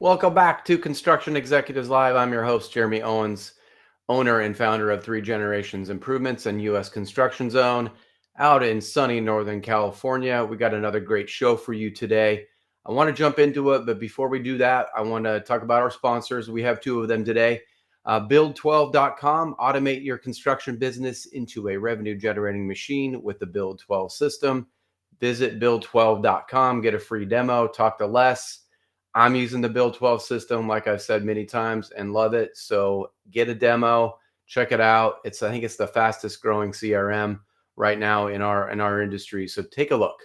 Welcome back to Construction Executives Live. I'm your host, Jeremy Owens, owner and founder of Three Generations Improvements and U.S. Construction Zone out in sunny Northern California. We got another great show for you today. I want to jump into it, but before we do that, I want to talk about our sponsors. We have two of them today. Build12.com, automate your construction business into a revenue generating machine with the Build 12 system. Visit build12.com, get a free demo, talk to Les. I'm using the Build 12 system, like I've said many times, and love it. So get a demo, check it out. I think it's the fastest growing CRM right now in our industry. So take a look.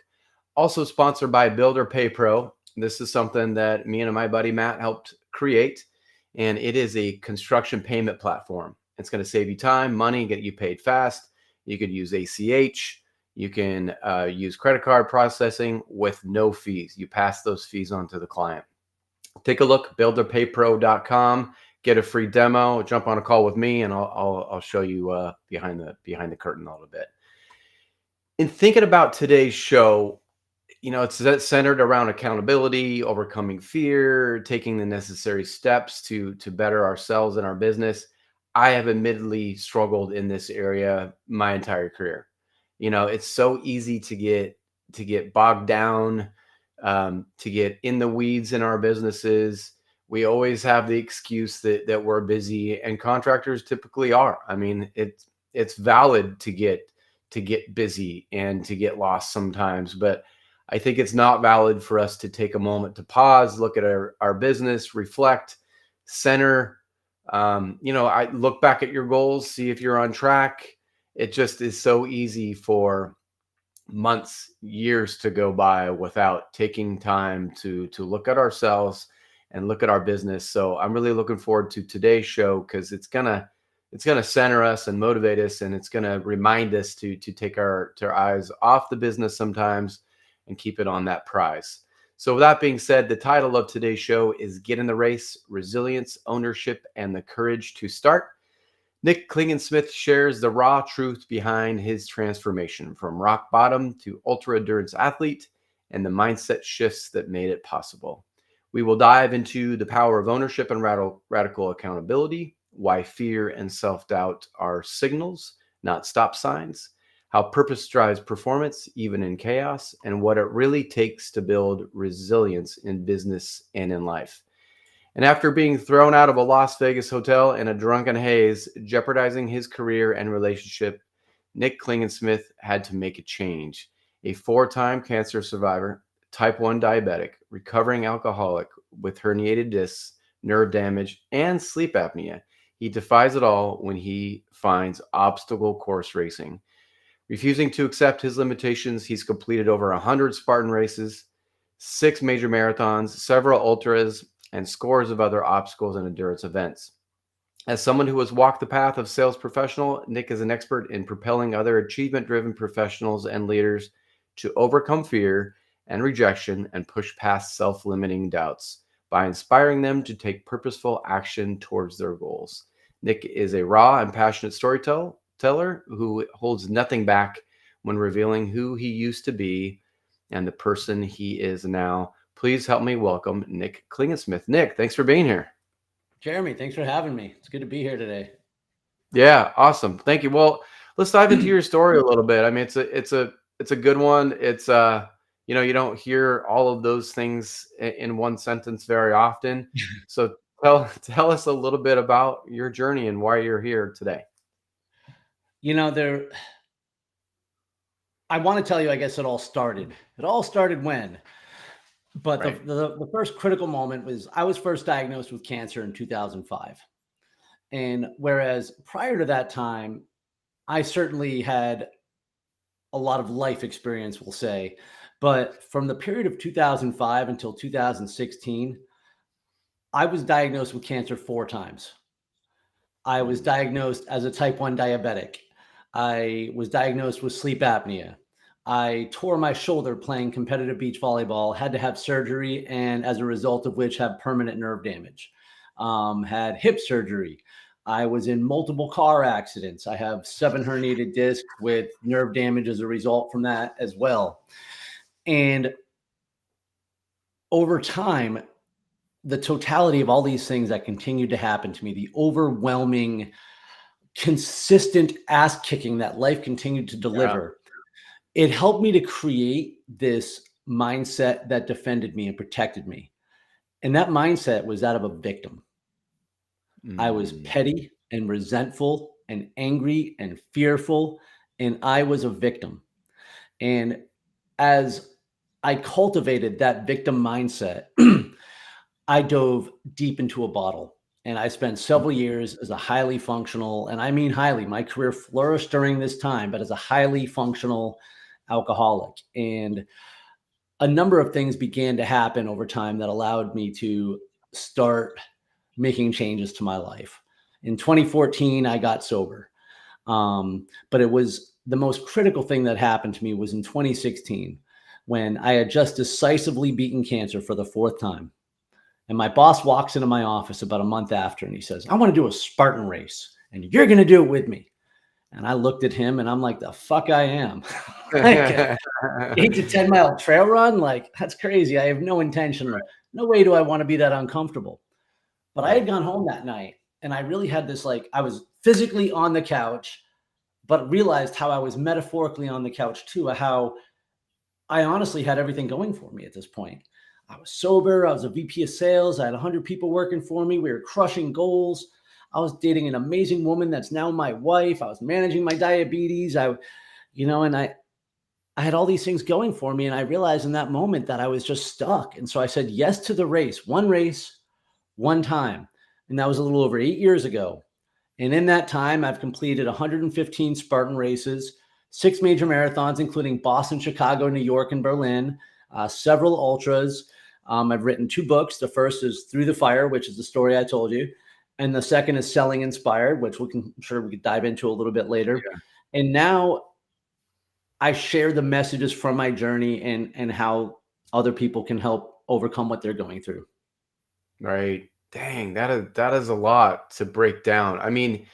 Also sponsored by Builder Pay Pro. This is something that me and my buddy Matt helped create, and it is a construction payment platform. It's going to save you time, money, get you paid fast. You could use ACH. You can use credit card processing with no fees. You pass those fees on to the client. Take a look, builderpaypro.com, get a free demo, jump on a call with me, and I'll show you behind the curtain a little bit. In thinking about today's show, it's centered around accountability, overcoming fear, taking the necessary steps to better ourselves and our business. I have admittedly struggled in this area my entire career. It's so easy to get bogged down, to get in the weeds in our businesses. We always have the excuse that we're busy, and contractors typically are. I mean, it's valid to get busy and to get lost sometimes, but I think it's not valid for us to take a moment to pause, look at our business, reflect, center. I look back at your goals, see if you're on track. It just is so easy for months, years to go by without taking time to look at ourselves and look at our business. So I'm really looking forward to today's show because it's gonna center us and motivate us, and it's gonna remind us to take our eyes off the business sometimes and keep it on that prize. So with that being said, the title of today's show is Get in the Race: Resilience, Ownership, and the Courage to Start. Nick Klingensmith shares the raw truth behind his transformation from rock bottom to ultra endurance athlete and the mindset shifts that made it possible. We will dive into the power of ownership and radical accountability, why fear and self-doubt are signals, not stop signs, how purpose drives performance even in chaos, and what it really takes to build resilience in business and in life. And after being thrown out of a Las Vegas hotel in a drunken haze, jeopardizing his career and relationship, Nick Klingensmith had to make a change. A four-time cancer survivor, type 1 diabetic, recovering alcoholic with herniated discs, nerve damage, and sleep apnea, he defies it all when he finds obstacle course racing. Refusing to accept his limitations, he's completed over 100 Spartan races, 6 major marathons, several ultras, and scores of other obstacles and endurance events. As someone who has walked the path of sales professional, Nick is an expert in propelling other achievement-driven professionals and leaders to overcome fear and rejection and push past self-limiting doubts by inspiring them to take purposeful action towards their goals. Nick is a raw and passionate storyteller who holds nothing back when revealing who he used to be and the person he is now. Please help me welcome Nick Klingensmith. Nick, thanks for being here. Jeremy, thanks for having me. It's good to be here today. Yeah, awesome. Thank you. Well, let's dive into your story a little bit. I mean, it's a good one. It's you don't hear all of those things in one sentence very often. So tell us a little bit about your journey and why you're here today. I want to tell you, I guess it all started. It all started when? But Right. the first critical moment was I was first diagnosed with cancer in 2005. And whereas prior to that time, I certainly had a lot of life experience, we'll say. But from the period of 2005 until 2016, I was diagnosed with cancer 4 times. I was diagnosed as a type 1 diabetic. I was diagnosed with sleep apnea. I tore my shoulder playing competitive beach volleyball, had to have surgery, and as a result of which, have permanent nerve damage. Had hip surgery. I was in multiple car accidents. I have 7 herniated discs with nerve damage as a result from that as well. And over time, the totality of all these things that continued to happen to me, the overwhelming, consistent ass kicking that life continued to Yeah. deliver, it helped me to create this mindset that defended me and protected me. And that mindset was that of a victim. I was Mm, petty and resentful and angry and fearful, and I was a victim. And as I cultivated that victim mindset, I dove deep into a bottle. And I spent several years as a highly functional, and I mean highly, my career flourished during this time, but as a highly functional alcoholic. And a number of things began to happen over time that allowed me to start making changes to my life. In 2014, I got sober. But it was the most critical thing that happened to me was in 2016 when I had just decisively beaten cancer for the fourth time. And my boss walks into my office about a month after and he says, I want to do a Spartan race and you're going to do it with me. And I looked at him and I'm like, the fuck I am. Like a 8 to 10 mile trail run. Like, that's crazy. I have no intention. No way do I want to be that uncomfortable. But I had right. gone home that night and I really had this, like, I was physically on the couch, but realized how I was metaphorically on the couch too, how I honestly had everything going for me at this point. I was sober. I was a VP of sales. I had 100 people working for me. We were crushing goals. I was dating an amazing woman that's now my wife. I was managing my diabetes. And I had all these things going for me. And I realized in that moment that I was just stuck. And so I said yes to the race, one time. And that was a little over 8 years ago. And in that time, I've completed 115 Spartan races, 6 major marathons, including Boston, Chicago, New York, and Berlin, several ultras. I've written 2 books. The first is Through the Fire, which is the story I told you. And the second is Selling Inspired, which I'm sure we could dive into a little bit later. Yeah. And now I share the messages from my journey and how other people can help overcome what they're going through. Right. Dang, that is a lot to break down. I mean,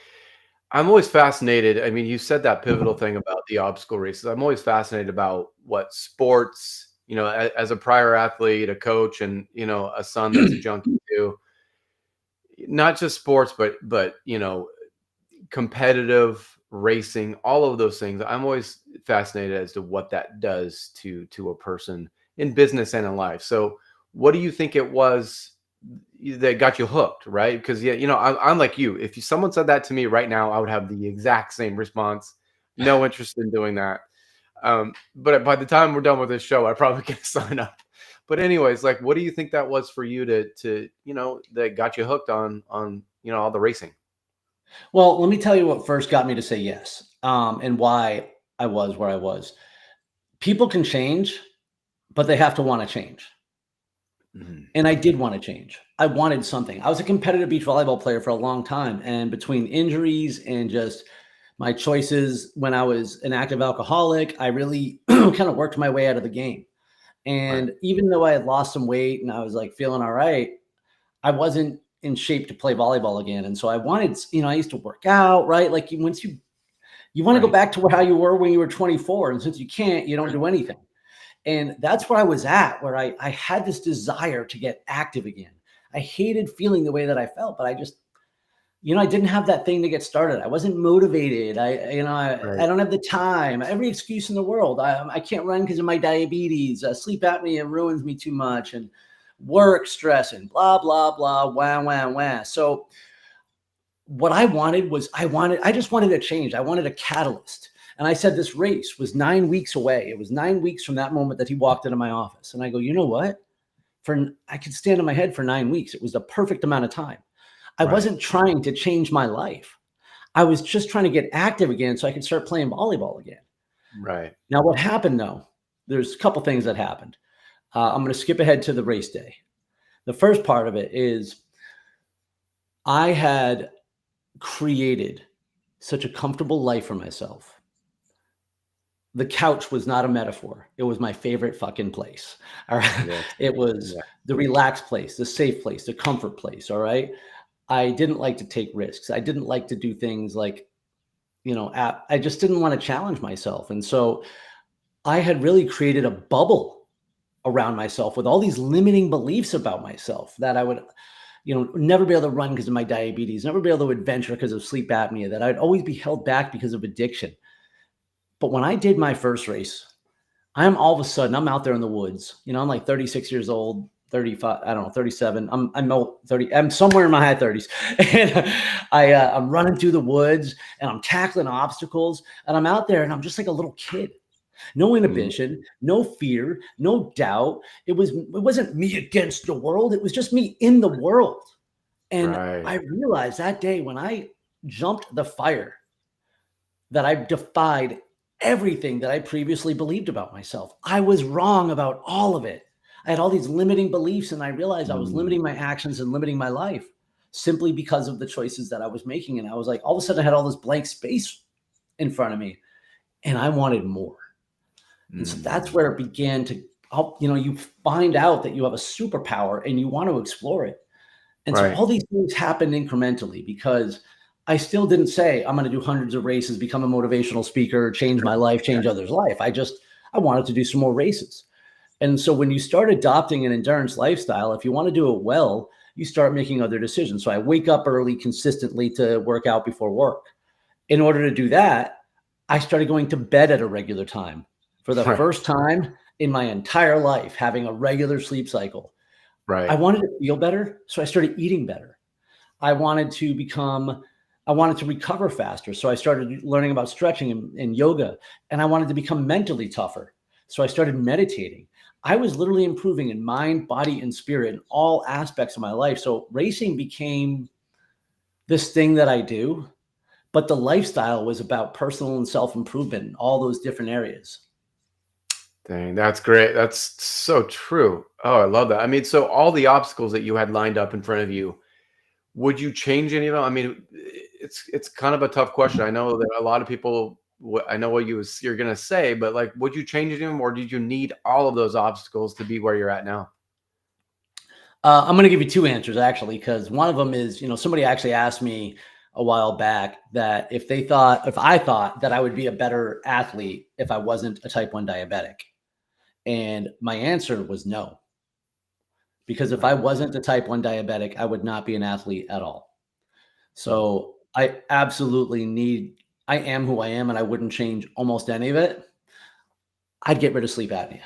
I'm always fascinated. I mean, you said that pivotal thing about the obstacle races. I'm always fascinated about what sports, as a prior athlete, a coach, and a son that's a junkie too. Not just sports, but competitive racing, all of those things. I'm always fascinated as to what that does to a person in business and in life. So, what do you think it was that got you hooked, right? Because yeah, I'm like you. If someone said that to me right now, I would have the exact same response. No interest in doing that. But by the time we're done with this show, I probably can sign up. But anyways, like, what do you think that was for you to that got you hooked on all the racing? Well, let me tell you what first got me to say yes, and why I was where I was. People can change, but they have to want to change. Mhm. And I did want to change. I wanted something. I was a competitive beach volleyball player for a long time. And between injuries and just my choices when I was an active alcoholic, I really kind of worked my way out of the game. Right. And even though I had lost some weight and I was like feeling all right, I wasn't in shape to play volleyball again. And so I wanted, I used to work out, right? Like once you want to go Right. back to how you were when you were 24. And since you can't, you don't do anything. And that's where I was at, where I had this desire to get active again. I hated feeling the way that I felt, but I just, I didn't have that thing to get started. I wasn't motivated. I Right. don't have the time. Every excuse in the world. I can't run because of my diabetes. Sleep apnea ruins me too much, and work stress and blah blah blah. Wah wah wah. So what I wanted was I just wanted a change. I wanted a catalyst. And I said this race was 9 weeks away. It was 9 weeks from that moment that he walked into my office. And I go, you know what? I could stand on my head for 9 weeks. It was the perfect amount of time. I Right. wasn't trying to change my life. I was just trying to get active again so I could start playing volleyball again. Right. Now, what happened though? There's a couple things that happened. I'm going to skip ahead to the race day. The first part of it is I had created such a comfortable life for myself. The couch was not a metaphor. It was my favorite fucking place. All right. Yeah. It was Yeah. the relaxed place, the safe place, the comfort place. All right. I didn't like to take risks. I didn't like to do things like, I just didn't want to challenge myself. And so I had really created a bubble around myself with all these limiting beliefs about myself that I would, never be able to run because of my diabetes, never be able to adventure because of sleep apnea, that I'd always be held back because of addiction. But when I did my first race, all of a sudden, I'm out there in the woods. I'm like 36 years old, 35, I don't know, 37. I'm 30. I'm somewhere in my high 30s. And I'm running through the woods and I'm tackling obstacles. And I'm out there and I'm just like a little kid. No inhibition, no fear, no doubt. It wasn't me against the world. It was just me in the world. And Right. I realized that day when I jumped the fire that I defied everything that I previously believed about myself. I was wrong about all of it. I had all these limiting beliefs, and I realized I was limiting my actions and limiting my life simply because of the choices that I was making. And I was like, all of a sudden, I had all this blank space in front of me, and I wanted more. And so that's where it began to help. You find out that you have a superpower and you want to explore it. And so Right. all these things happened incrementally because I still didn't say I'm going to do hundreds of races, become a motivational speaker, change my life, change others' life. I wanted to do some more races. And so when you start adopting an endurance lifestyle, if you want to do it well, you start making other decisions. So I wake up early consistently to work out before work. In order to do that, I started going to bed at a regular time for the first time in my entire life, having a regular sleep cycle. Right. I wanted to feel better, so I started eating better. I wanted to recover faster. So I started learning about stretching and yoga, and I wanted to become mentally tougher. So I started meditating. I was literally improving in mind, body, and spirit in all aspects of my life. So racing became this thing that I do, but the lifestyle was about personal and self-improvement in all those different areas. Dang, that's great. That's so true. Oh, I love that. I mean, so all the obstacles that you had lined up in front of you, would you change any of them? I mean, it's kind of a tough question. I know that a lot of people. I know what you're gonna say, but like, would you change any of them, or did you need all of those obstacles to be where you're at now? I'm going to give you two answers actually, because one of them is, somebody actually asked me a while back that if I thought that I would be a better athlete if I wasn't a type 1 diabetic. And my answer was no, because if I Right. wasn't a type 1 diabetic, I would not be an athlete at all. So I am who I am, and I wouldn't change almost any of it. I'd get rid of sleep apnea.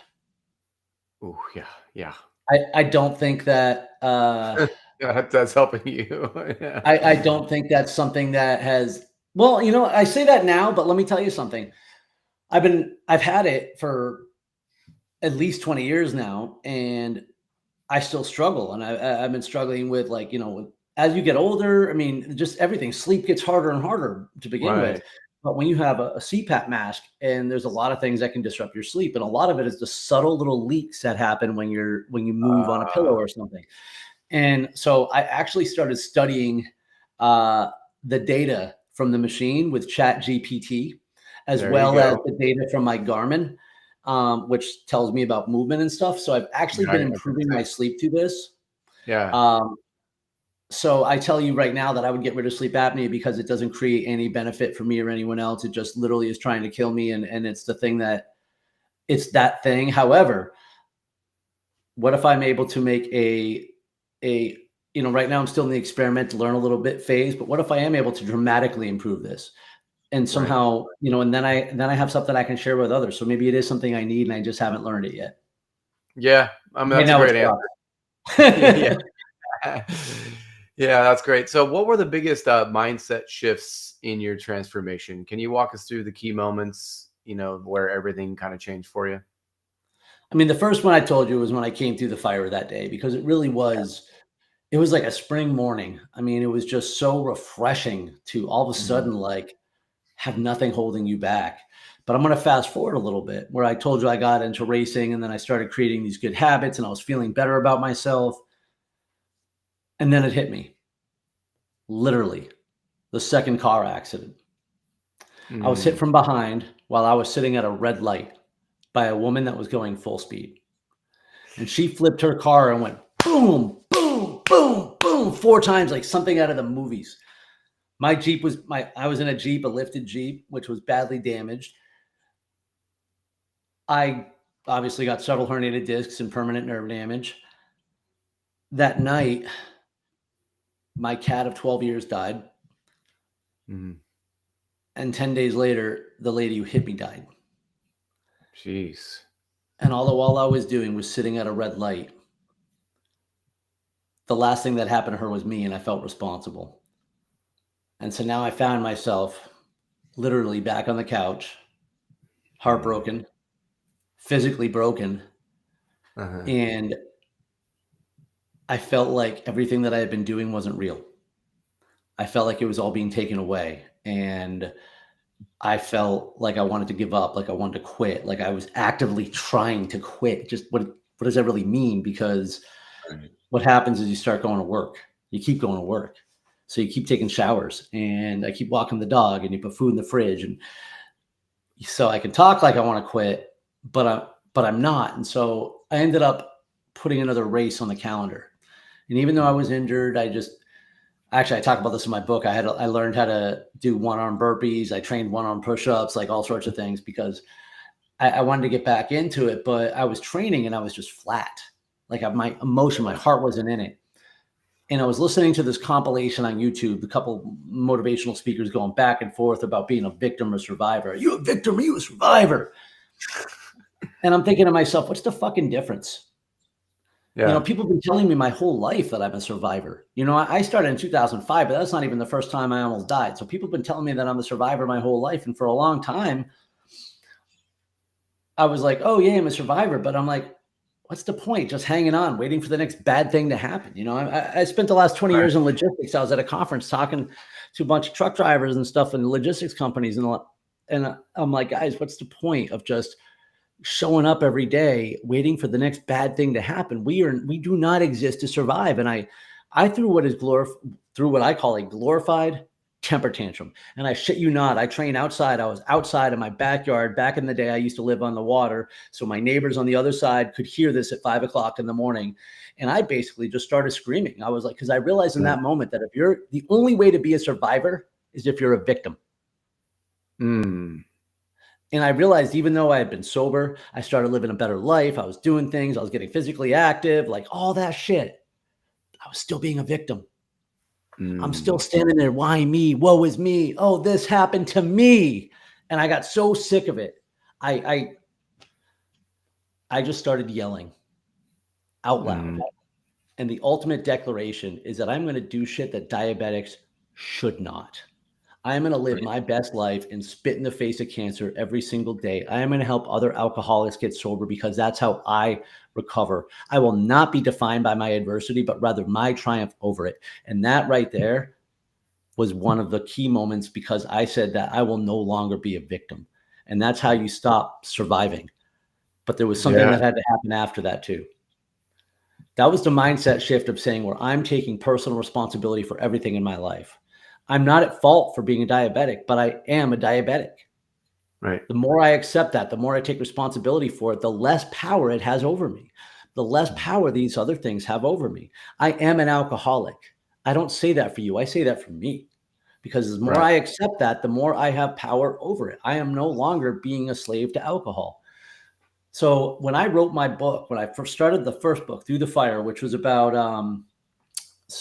Oh, yeah, yeah. I don't think that, Yeah, that's helping you. Yeah. I don't think that's something that has, well, I say that now, but let me tell you something. I've had it for at least 20 years now, and I still struggle. And I've been struggling with, like, as you get older, I mean, just everything, sleep gets harder and harder to begin with. Right. But when you have a CPAP mask, and there's a lot of things that can disrupt your sleep, and a lot of it is the subtle little leaks that happen when you move on a pillow Uh, or something. And so I actually started studying uh, the data from the machine with Chat GPT, as there you well as go. the data from my Garmin, which tells me about movement and stuff. So I've actually been Right. I was gonna improving my say. sleep through this. Yeah. Um, so I tell you right now that I would get rid of sleep apnea because it doesn't create any benefit for me or anyone else. It just literally is trying to kill me. And it's that thing. However, what if I'm able to make a right now I'm still in the experiment to learn a little bit phase, but what if I am able to dramatically improve this and Right. somehow, and then I have something I can share with others. So maybe it is something I need and I just haven't learned it yet. Yeah. I mean, Right that's a now it's great answer. rough. Yeah. Yeah, that's great. So what were the biggest mindset shifts in your transformation? Can you walk us through the key moments, where everything kind of changed for you? I mean, the first one I told you was when I came through the fire that day, because it was like a spring morning. I mean, it was just so refreshing to all of a Mhm. sudden, like, have nothing holding you back. But I'm going to fast forward a little bit, where I told you I got into racing and then I started creating these good habits and I was feeling better about myself. And then it hit me, literally, the second car accident. I was hit Mm. from behind while I was sitting at a red light by a woman that was going full speed. And she flipped her car and went boom, boom, boom, boom, four times, like something out of the movies. I was in a Jeep, a lifted Jeep, which was badly damaged. I Obviously got several herniated discs and permanent nerve damage. That night, my cat of 12 years died. Mhm. And 10 days later, the lady who hit me died. Jeez. And all I was doing was sitting at a red light. The last thing that happened to her was me, and I felt responsible. And so now I found myself literally back on the couch, heartbroken, physically broken. Uh-huh. And I felt like everything that I had been doing wasn't real. I felt like it was all being taken away. And I felt like I wanted to give up, like I wanted to quit, like I was actively trying to quit. Just what does that really mean? Because Right. what happens is you start going to work. You keep going to work. So you keep taking showers, and I keep walking the dog, and you put food in the fridge. And so I can talk like I want to quit, but I'm not. And so I ended up putting another race on the calendar. And even though I was injured, I talk about this in my book. I learned how to do one-arm burpees. I trained one-arm push-ups, like all sorts of things, because I wanted to get back into it. But I was training and I was just flat. Like my emotion, my heart wasn't in it. And I was listening to this compilation on YouTube, a couple motivational speakers going back and forth about being a victim or survivor. Are you a victim? Are you a survivor? And I'm thinking to myself, what's the fucking difference? Yeah. People have been telling me my whole life that I'm a survivor. I started in 2005, but that's not even the first time I almost died. So people have been telling me that I'm a survivor my whole life. And for a long time, I was like, oh, yeah, I'm a survivor. But I'm like, what's the point? Just hanging on, waiting for the next bad thing to happen. I spent the last 20 Right. years in logistics. I was at a conference talking to a bunch of truck drivers and stuff and logistics companies. And I'm like, guys, what's the point of just showing up every day, waiting for the next bad thing to happen? We do not exist to survive. And I threw what I call a glorified temper tantrum. And I shit you not, I train outside. I was outside in my backyard. Back in the day, I used to live on the water. So my neighbors on the other side could hear this at 5 o'clock in the morning. And I basically just started screaming. I was like, because I realized in that moment that if you're the only way to be a survivor is if you're a victim. Mm. And I realized even though I had been sober, I started living a better life. I was doing things. I was getting physically active, like all that shit. I was still being a victim. I'm still standing there. Why me? Woe is me. Oh, this happened to me. And I got so sick of it. I just started yelling out loud. And the ultimate declaration is that I'm going to do shit that diabetics should not. I am going to live my best life and spit in the face of cancer every single day. I am going to help other alcoholics get sober because that's how I recover. I will not be defined by my adversity, but rather my triumph over it. And that right there was one of the key moments because I said that I will no longer be a victim. And that's how you stop surviving. But there was something that had to happen after that too. That was the mindset shift of saying where I'm taking personal responsibility for everything in my life. I'm not at fault for being a diabetic, but I am a diabetic. Right. The more I accept that, the more I take responsibility for it, the less power it has over me, the less power these other things have over me. I am an alcoholic. I don't say that for you. I say that for me because the more I accept that, the more I have power over it. I am no longer being a slave to alcohol. So when I wrote my book, when I first started the first book, Through the Fire, which was about,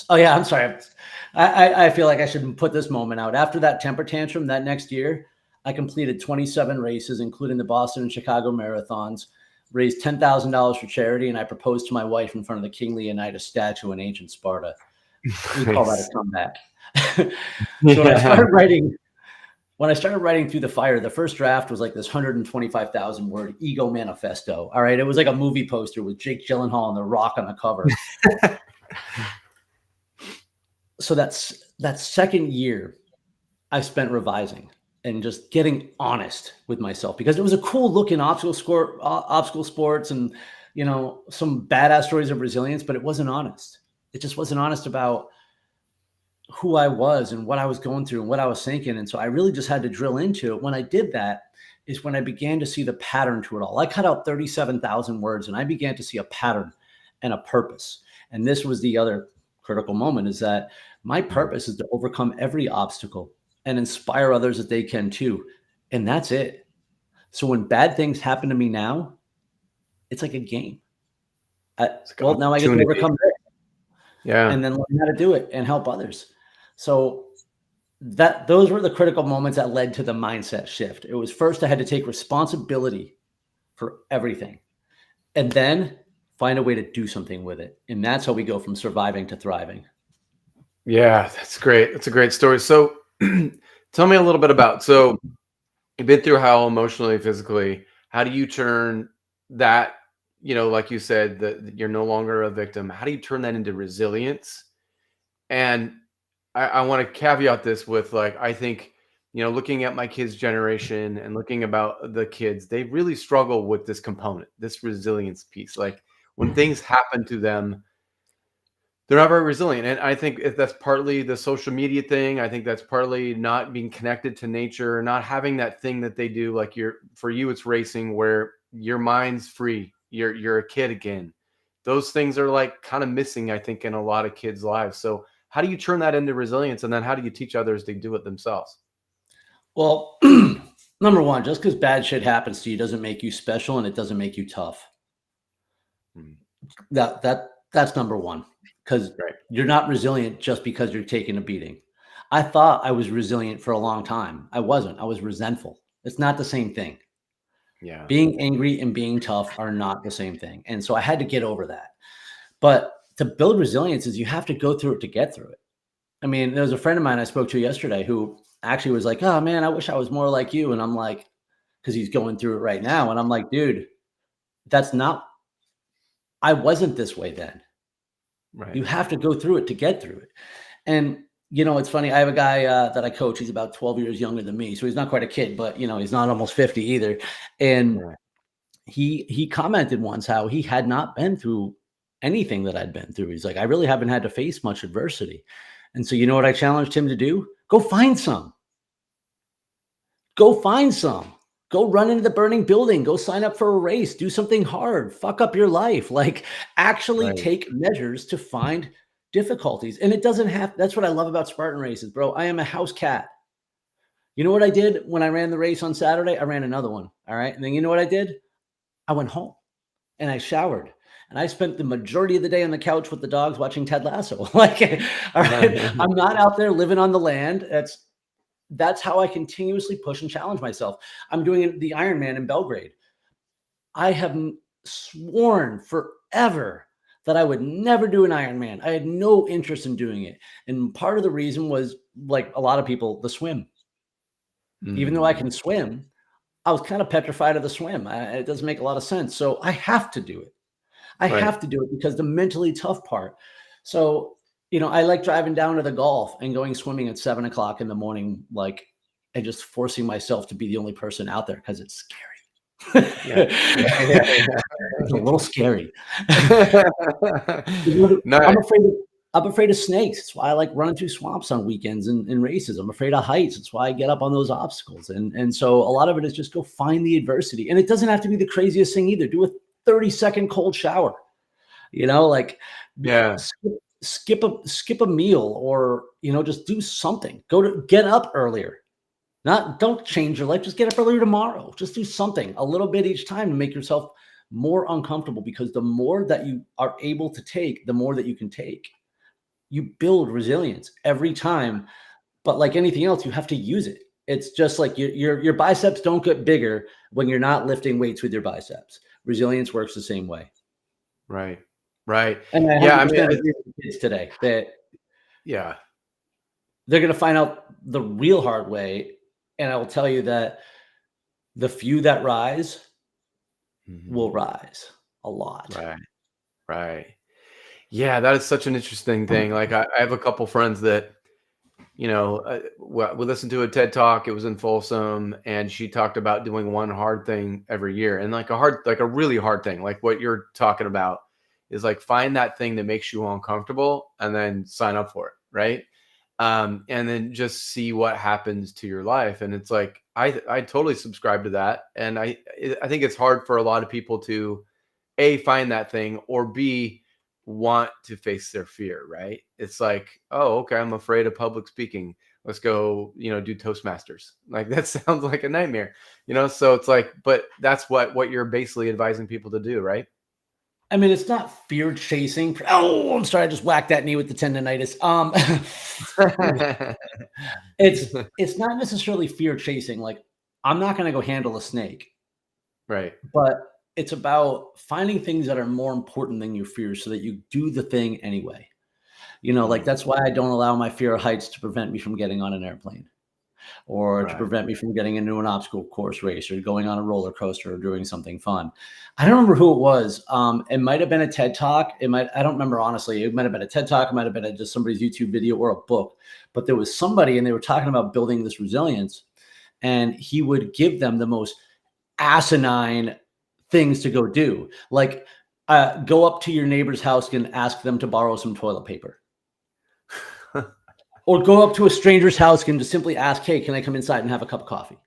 oh yeah, I'm sorry. I feel like I should put this moment out. After that temper tantrum, that next year, I completed 27 races, including the Boston and Chicago marathons, raised $10,000 for charity, and I proposed to my wife in front of the King Leonidas statue in ancient Sparta. We call that a comeback. So when I started writing Through the Fire, the first draft was like this 125,000 word ego manifesto. All right. It was like a movie poster with Jake Gyllenhaal and The Rock on the cover. So that second year I spent revising and just getting honest with myself because it was a cool look in obstacle sports and, some badass stories of resilience, but it wasn't honest. It just wasn't honest about who I was and what I was going through and what I was thinking. And so I really just had to drill into it. When I did that is when I began to see the pattern to it all. I cut out 37,000 words and I began to see a pattern and a purpose. And this was the other critical moment is that my purpose is to overcome every obstacle and inspire others that they can too. And that's it. So when bad things happen to me now, It's like a game. It's like Well, now I get to opportunity. overcome this Yeah. and then learn how to do it and help others. So those were the critical moments that led to the mindset shift. It was first I had to take responsibility for everything and then find a way to do something with it. And that's how we go from surviving to thriving. Yeah, that's great. That's a great story. So tell me a little bit about, so you've been through how emotionally, physically, how do you turn that, like you said, that you're no longer a victim. How do you turn that into resilience? And I want to caveat this with, like, I think, looking at my kids' generation and looking about the kids, they really struggle with this component, this resilience piece. Like when things happen to them, they're not very resilient. And I think if that's partly the social media thing. I think that's partly not being connected to nature, not having that thing that they do. Like for you, it's racing where your mind's free. You're a kid again. Those things are like kind of missing, I think, in a lot of kids' lives. So how do you turn that into resilience? And then how do you teach others to do it themselves? Well, number one, just because bad shit happens to you doesn't make you special and it doesn't make you tough. Mm, That's number one, because right. you're not resilient just because you're taking a beating. I thought I was resilient for a long time. I wasn't. I was resentful. It's not the same thing. Yeah. Being angry and being tough are not the same thing. And so I had to get over that. But to build resilience is you have to go through it to get through it. I mean, there was a friend of mine I spoke to yesterday who actually was like, "Oh man, I wish I was more like you." And I'm like, because he's going through it right now. And I'm like, dude, that's not, I wasn't this way then. Right. You have to go through it to get through it. And, it's funny. I have a guy that I coach. He's about 12 years younger than me. So he's not quite a kid, but, he's not almost 50 either. And Right. he commented once how he had not been through anything that I'd been through. He's like, I really haven't had to face much adversity. And so, you know what I challenged him to do? Go find some. Go find some. Go run into the burning building. Go sign up for a race. Do something hard. Fuck up your life. Like, actually Right. take measures to find difficulties. And it doesn't have, that's what I love about Spartan races, bro. I am a house cat. You know what I did when I ran the race on Saturday? I ran another one. All right. And then you know what I did? I went home and I showered. And I spent the majority of the day on the couch with the dogs watching Ted Lasso. Like, all right, I'm not out there living on the land. That's how I continuously push and challenge myself. I'm doing the Ironman in Belgrade. I have sworn forever that I would never do an Ironman. I had no interest in doing it. And part of the reason was, like a lot of people, the swim. Even though I Mm, can swim, I was kind of petrified of the swim. It doesn't make a lot of sense. So I have to do it. I right. have to do it because the mentally tough part. So, I like driving down to the Gulf and going swimming at 7 o'clock in the morning, like, and just forcing myself to be the only person out there because it's scary. Yeah. Yeah. Yeah. It's a little scary. Nice. I'm afraid of I'm afraid of snakes. It's why I like running through swamps on weekends and races. I'm afraid of heights. It's why I get up on those obstacles. And so a lot of it is just go find the adversity. And it doesn't have to be the craziest thing either. Do a 30-second cold shower. Like, Yeah. skip a meal, or just do something. Get up earlier. Don't change your life, just get up earlier tomorrow. Just do something a little bit each time to make yourself more uncomfortable, because the more that you are able to take, the more that you can take. You build resilience every time, but like anything else, you have to use it. It's just like your biceps don't get bigger when you're not lifting weights with your biceps. Resilience works the same way. Right. Right. And I Yeah. I mean, 100% agree with kids today that yeah. they're going to find out the real hard way. And I will tell you that the few that rise Mhm. will rise a lot. Right. Right. Yeah. That is such an interesting thing. Like, I have a couple friends that, we listened to a TED talk. It was in Folsom, and she talked about doing one hard thing every year, and like a really hard thing, like what you're talking about, is like find that thing that makes you uncomfortable, and then sign up for it, right? And then just see what happens to your life. And it's like I totally subscribe to that, and I think it's hard for a lot of people to A, find that thing, or B, want to face their fear, right? It's like, oh, okay, I'm afraid of public speaking. Let's go, do Toastmasters. Like that sounds like a nightmare, So it's like, but that's what you're basically advising people to do, right? I mean, it's not fear chasing. Oh, I'm sorry, I just whacked that knee with the tendonitis. It's not necessarily fear chasing. Like, I'm not going to go handle a snake, Right. but it's about finding things that are more important than your fears so that you do the thing anyway. Like Mm, that's why I don't allow my fear of heights to prevent me from getting on an airplane or to right. prevent me from getting into an obstacle course race or going on a roller coaster or doing something fun. I don't remember who it was. It might have been a TED talk. I don't remember honestly. It might have been a TED talk. It might have been just somebody's YouTube video or a book, but there was somebody and they were talking about building this resilience and he would give them the most asinine things to go do. Like go up to your neighbor's house and ask them to borrow some toilet paper. Or go up to a stranger's house and just simply ask, hey, can I come inside and have a cup of coffee?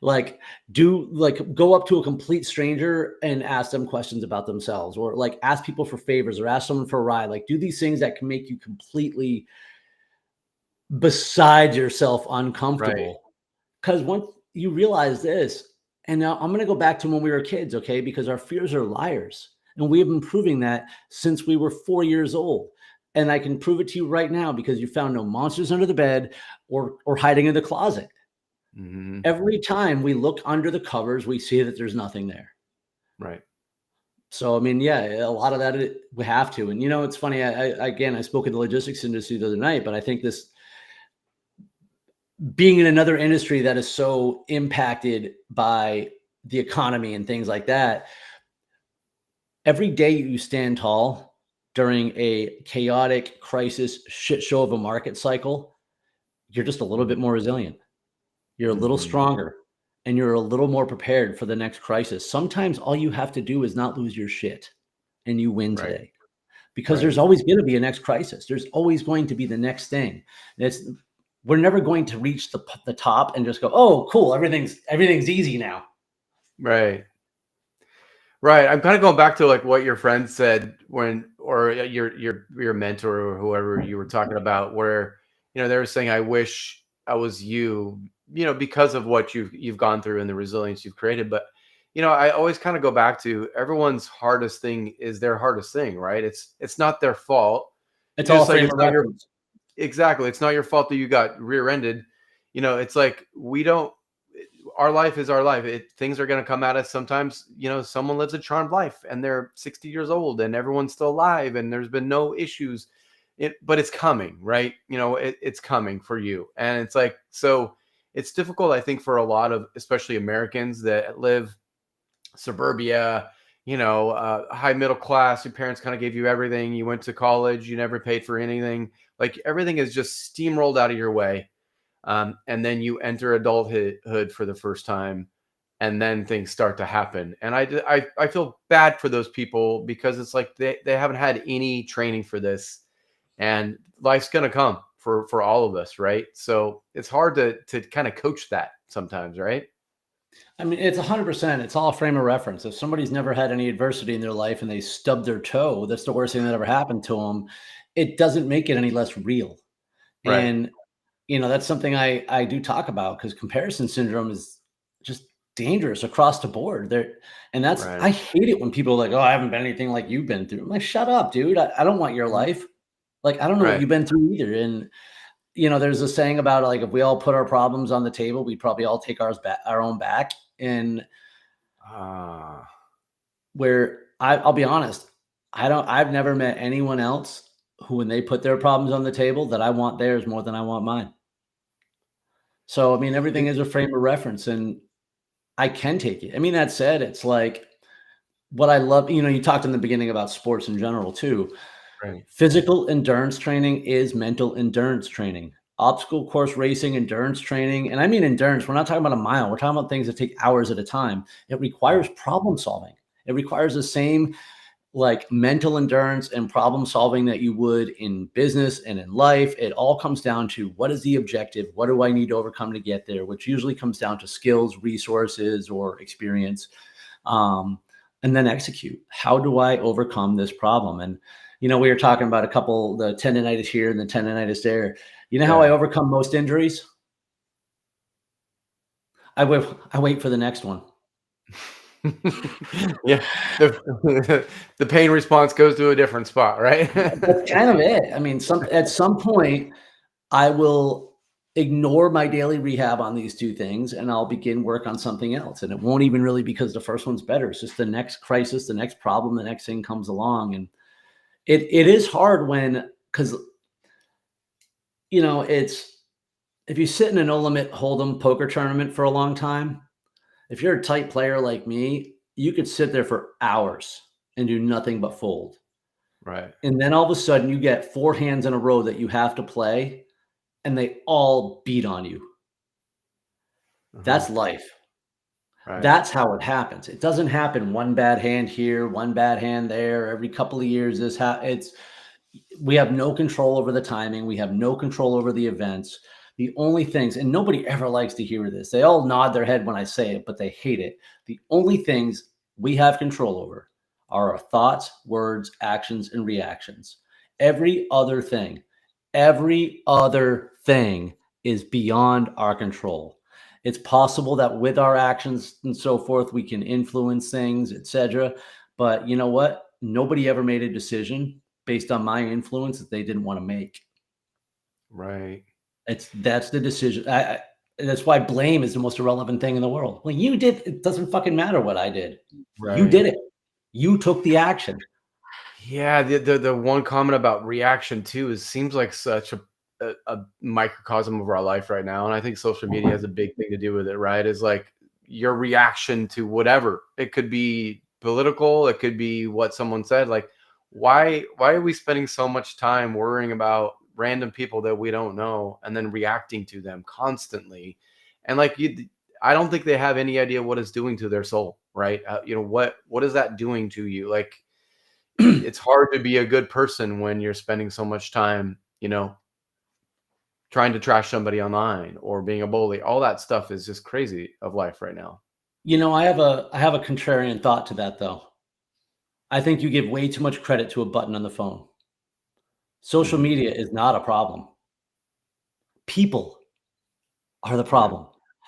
Like go up to a complete stranger and ask them questions about themselves, or like ask people for favors or ask someone for a ride. Like do these things that can make you completely beside yourself Right. uncomfortable. Because once you realize this, and now I'm going to go back to when we were kids, okay? Because our fears are liars. And we have been proving that since we were 4 years old. And I can prove it to you right now because you found no monsters under the bed or hiding in the closet. Hmm. Every time we look under the covers, we see that there's nothing there. Right. So, I mean, yeah, a lot of that we have to. And, it's funny. I spoke in the logistics industry the other night, but I think this being in another industry that is so impacted by the economy and things like that, every day you stand tall during a chaotic crisis shit show of a market cycle, you're just a little bit more resilient. You're a little Hmm. stronger and you're a little more prepared for the next crisis. Sometimes all you have to do is not lose your shit and you win Right. today because Right. there's always going to be a next crisis. There's always going to be the next thing. We're never going to reach the top and just go, oh, cool. Everything's easy now. Right. Right. I'm kind of going back to like what your friend said or your mentor or whoever you were talking about, where they were saying, "I wish I was you," because of what you've gone through and the resilience you've created. But I always kind of go back to everyone's hardest thing is their hardest thing, right? It's not their fault. It's all a Just like frame it's of not your reference. exactly, it's not your fault that you got rear-ended. It's like we don't our life is our life. Things are going to come at us sometimes. Someone lives a charmed life and they're 60 years old and everyone's still alive and there's been no issues. But it's coming, right? It's coming for you. And it's like, so it's difficult, I think, for a lot of, especially Americans that live suburbia, high middle class. Your parents kind of gave you everything. You went to college, you never paid for anything. Like everything is just steamrolled out of your way, and then you enter adulthood for the first time, and then things start to happen. And I feel bad for those people because it's like they haven't had any training for this, and life's gonna come for all of us, right? So it's hard to kind of coach that sometimes, right? I mean, it's 100%. It's all a frame of reference. If somebody's never had any adversity in their life and they stub their toe, that's the worst thing that ever happened to them. It doesn't make it any less real. Right, And that's something I do talk about because comparison syndrome is just dangerous across the board. right, I hate it when people are like, oh, I haven't been anything like you've been through. I'm like, shut up, dude. I don't want your mhm, life. Like, I don't know what right. you've been through either. And there's a saying about like if we all put our problems on the table, we'd probably all take our own back. And Ah, where I'll be honest, I've never met anyone else who, when they put their problems on the table, that I want theirs more than I want mine. So, I mean, everything it- is a frame of reference and I can take it. I mean, that said, it's like what I love, you talked in the beginning about sports in general too. right, Physical endurance training is mental endurance training. Obstacle course racing, endurance training, and I mean endurance, we're not talking about a mile. We're talking about things that take hours at a time. It requires right, problem solving. It requires the same like mental endurance and problem solving that you would in business and in life. It all comes down to what is the objective? What do I need to overcome to get there? Which usually comes down to skills, resources, or experience. Um, and then execute. How do I overcome this problem? And We were talking about a couple, the tendonitis here and the tendonitis there. You know how I Yeah. overcome most injuries? I wait for the next one. Yeah. The pain response goes to a different spot, right? That's kind of it. I mean, at some point, I will ignore my daily rehab on these two things and I'll begin work on something else. And it won't even really because the first one's better. It's just the next crisis, the next problem, the next thing comes along. And it is hard because it's if you sit in a no limit hold'em poker tournament for a long time, if you're a tight player like me, you could sit there for hours and do nothing but fold. Right. And then all of a sudden you get four hands in a row that you have to play and they all beat on you. Uh-huh. That's life. Right. That's how it happens. It doesn't happen one bad hand here, one bad hand there. Every couple of years, we have no control over the timing. We have no control over the events. The only things, and nobody ever likes to hear this. They all nod their head when I say it, but they hate it. The only things we have control over are our thoughts, words, actions, and reactions. Every other thing, every other thing is beyond our control. It's possible that with our actions and so forth, we can influence things, etc. But you know what? Nobody ever made a decision based on my influence that they didn't want to make. Right. That's the decision. That's why blame is the most irrelevant thing in the world. Well, you did. It doesn't fucking matter what I did. You did Right. it. You took the action. Yeah, the one comment about reaction too is seems like such a microcosm of our life right now, and I think social media has a big thing to do with it, right? Is like your reaction to whatever. It could be political, it could be what someone said. Like, why are we spending so much time worrying about random people that we don't know and then reacting to them constantly? And like I don't think they have any idea what it's doing to their soul, right? What is that doing to you? Like it's hard to be a good person when you're spending so much time, trying to trash somebody online or being a bully. All that stuff is just crazy of life right now. I have a contrarian thought to that though. I think you give way too much credit to a button on the phone. Social Mhm. media is not a problem. People are the Right. problem.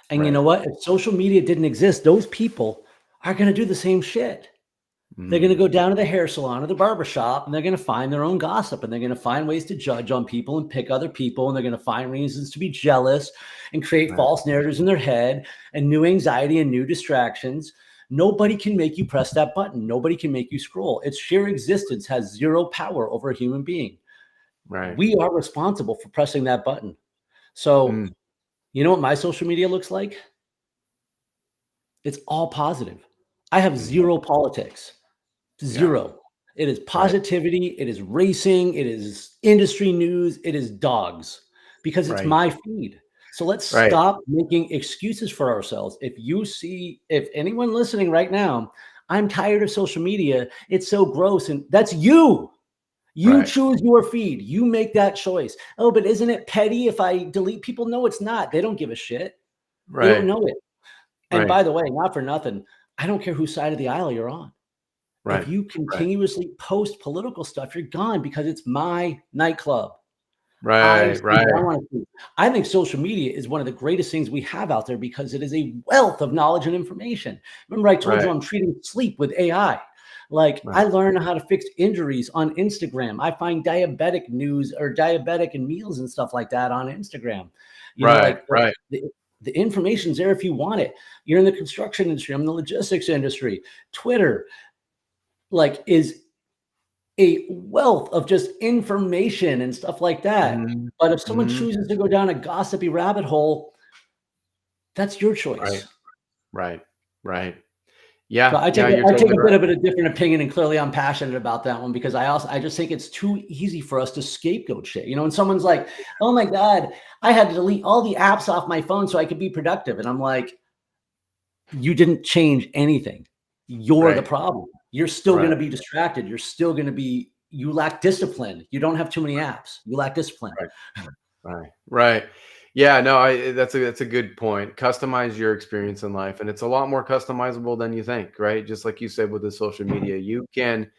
And you know Right. what? If social media didn't exist, those people are going to do the same shit. They're going to Mm. go down to the hair salon or the barber shop and they're going to find their own gossip and they're going to find ways to judge on people and pick other people. And they're going to find reasons to be jealous and create Right. false narratives in their head and new anxiety and new distractions. Nobody can make you press that button. Nobody can make you scroll. Its sheer existence has zero power over a human being. Right. We are responsible for pressing that button. So, Mm. you know what my social media looks like? It's all positive. I have Mhm. zero politics. Yeah. Zero. It is Right. positivity, it is racing, it is industry news, it is dogs because it's Right. my feed. So let's Right. stop making excuses for ourselves. If anyone listening right now, I'm tired of social media, it's so gross, and that's you. You Right. choose your feed. You make that choice. Oh, but isn't it petty if I delete people? No, it's not. They don't give a shit. They don't Right. know it. And Right. by the way, not for nothing, I don't care whose side of the aisle you're on. If Right. you Right. continuously post political stuff, you're gone because it's my nightclub. I Right. see what I Right. want to see. I think social media is one of the greatest things we have out there because it is a wealth of knowledge and information. Remember, I told you Right. I'm treating sleep with AI. Like I Right. learn how to fix injuries on Instagram. I find diabetic news or diabetic and meals and stuff like that on Instagram. Right. Like Right. the information's there if you want it. You're in the construction industry. I'm in the logistics industry. Twitter is a wealth of just information and stuff like that. Mhm. But if someone Mhm. chooses to go down a gossipy rabbit hole, that's your Right. choice. Right. Right. So Yeah. I take Yeah. a, You're I take totally a bit right. of a different opinion, and clearly I'm passionate about that one because I just think it's too easy for us to scapegoat shit. And someone's like, "Oh my god, I had to delete all the apps off my phone so I could be productive," and I'm like, "You didn't change anything. You're the Right. problem. You're still going to Right. be distracted. You're still going to be. You lack discipline. You don't have too many apps. You lack discipline." Right. Right. Right. Yeah, no, that's a good point. Customize your experience in life, and it's a lot more customizable than you think, right? Just like you said with the social media, you can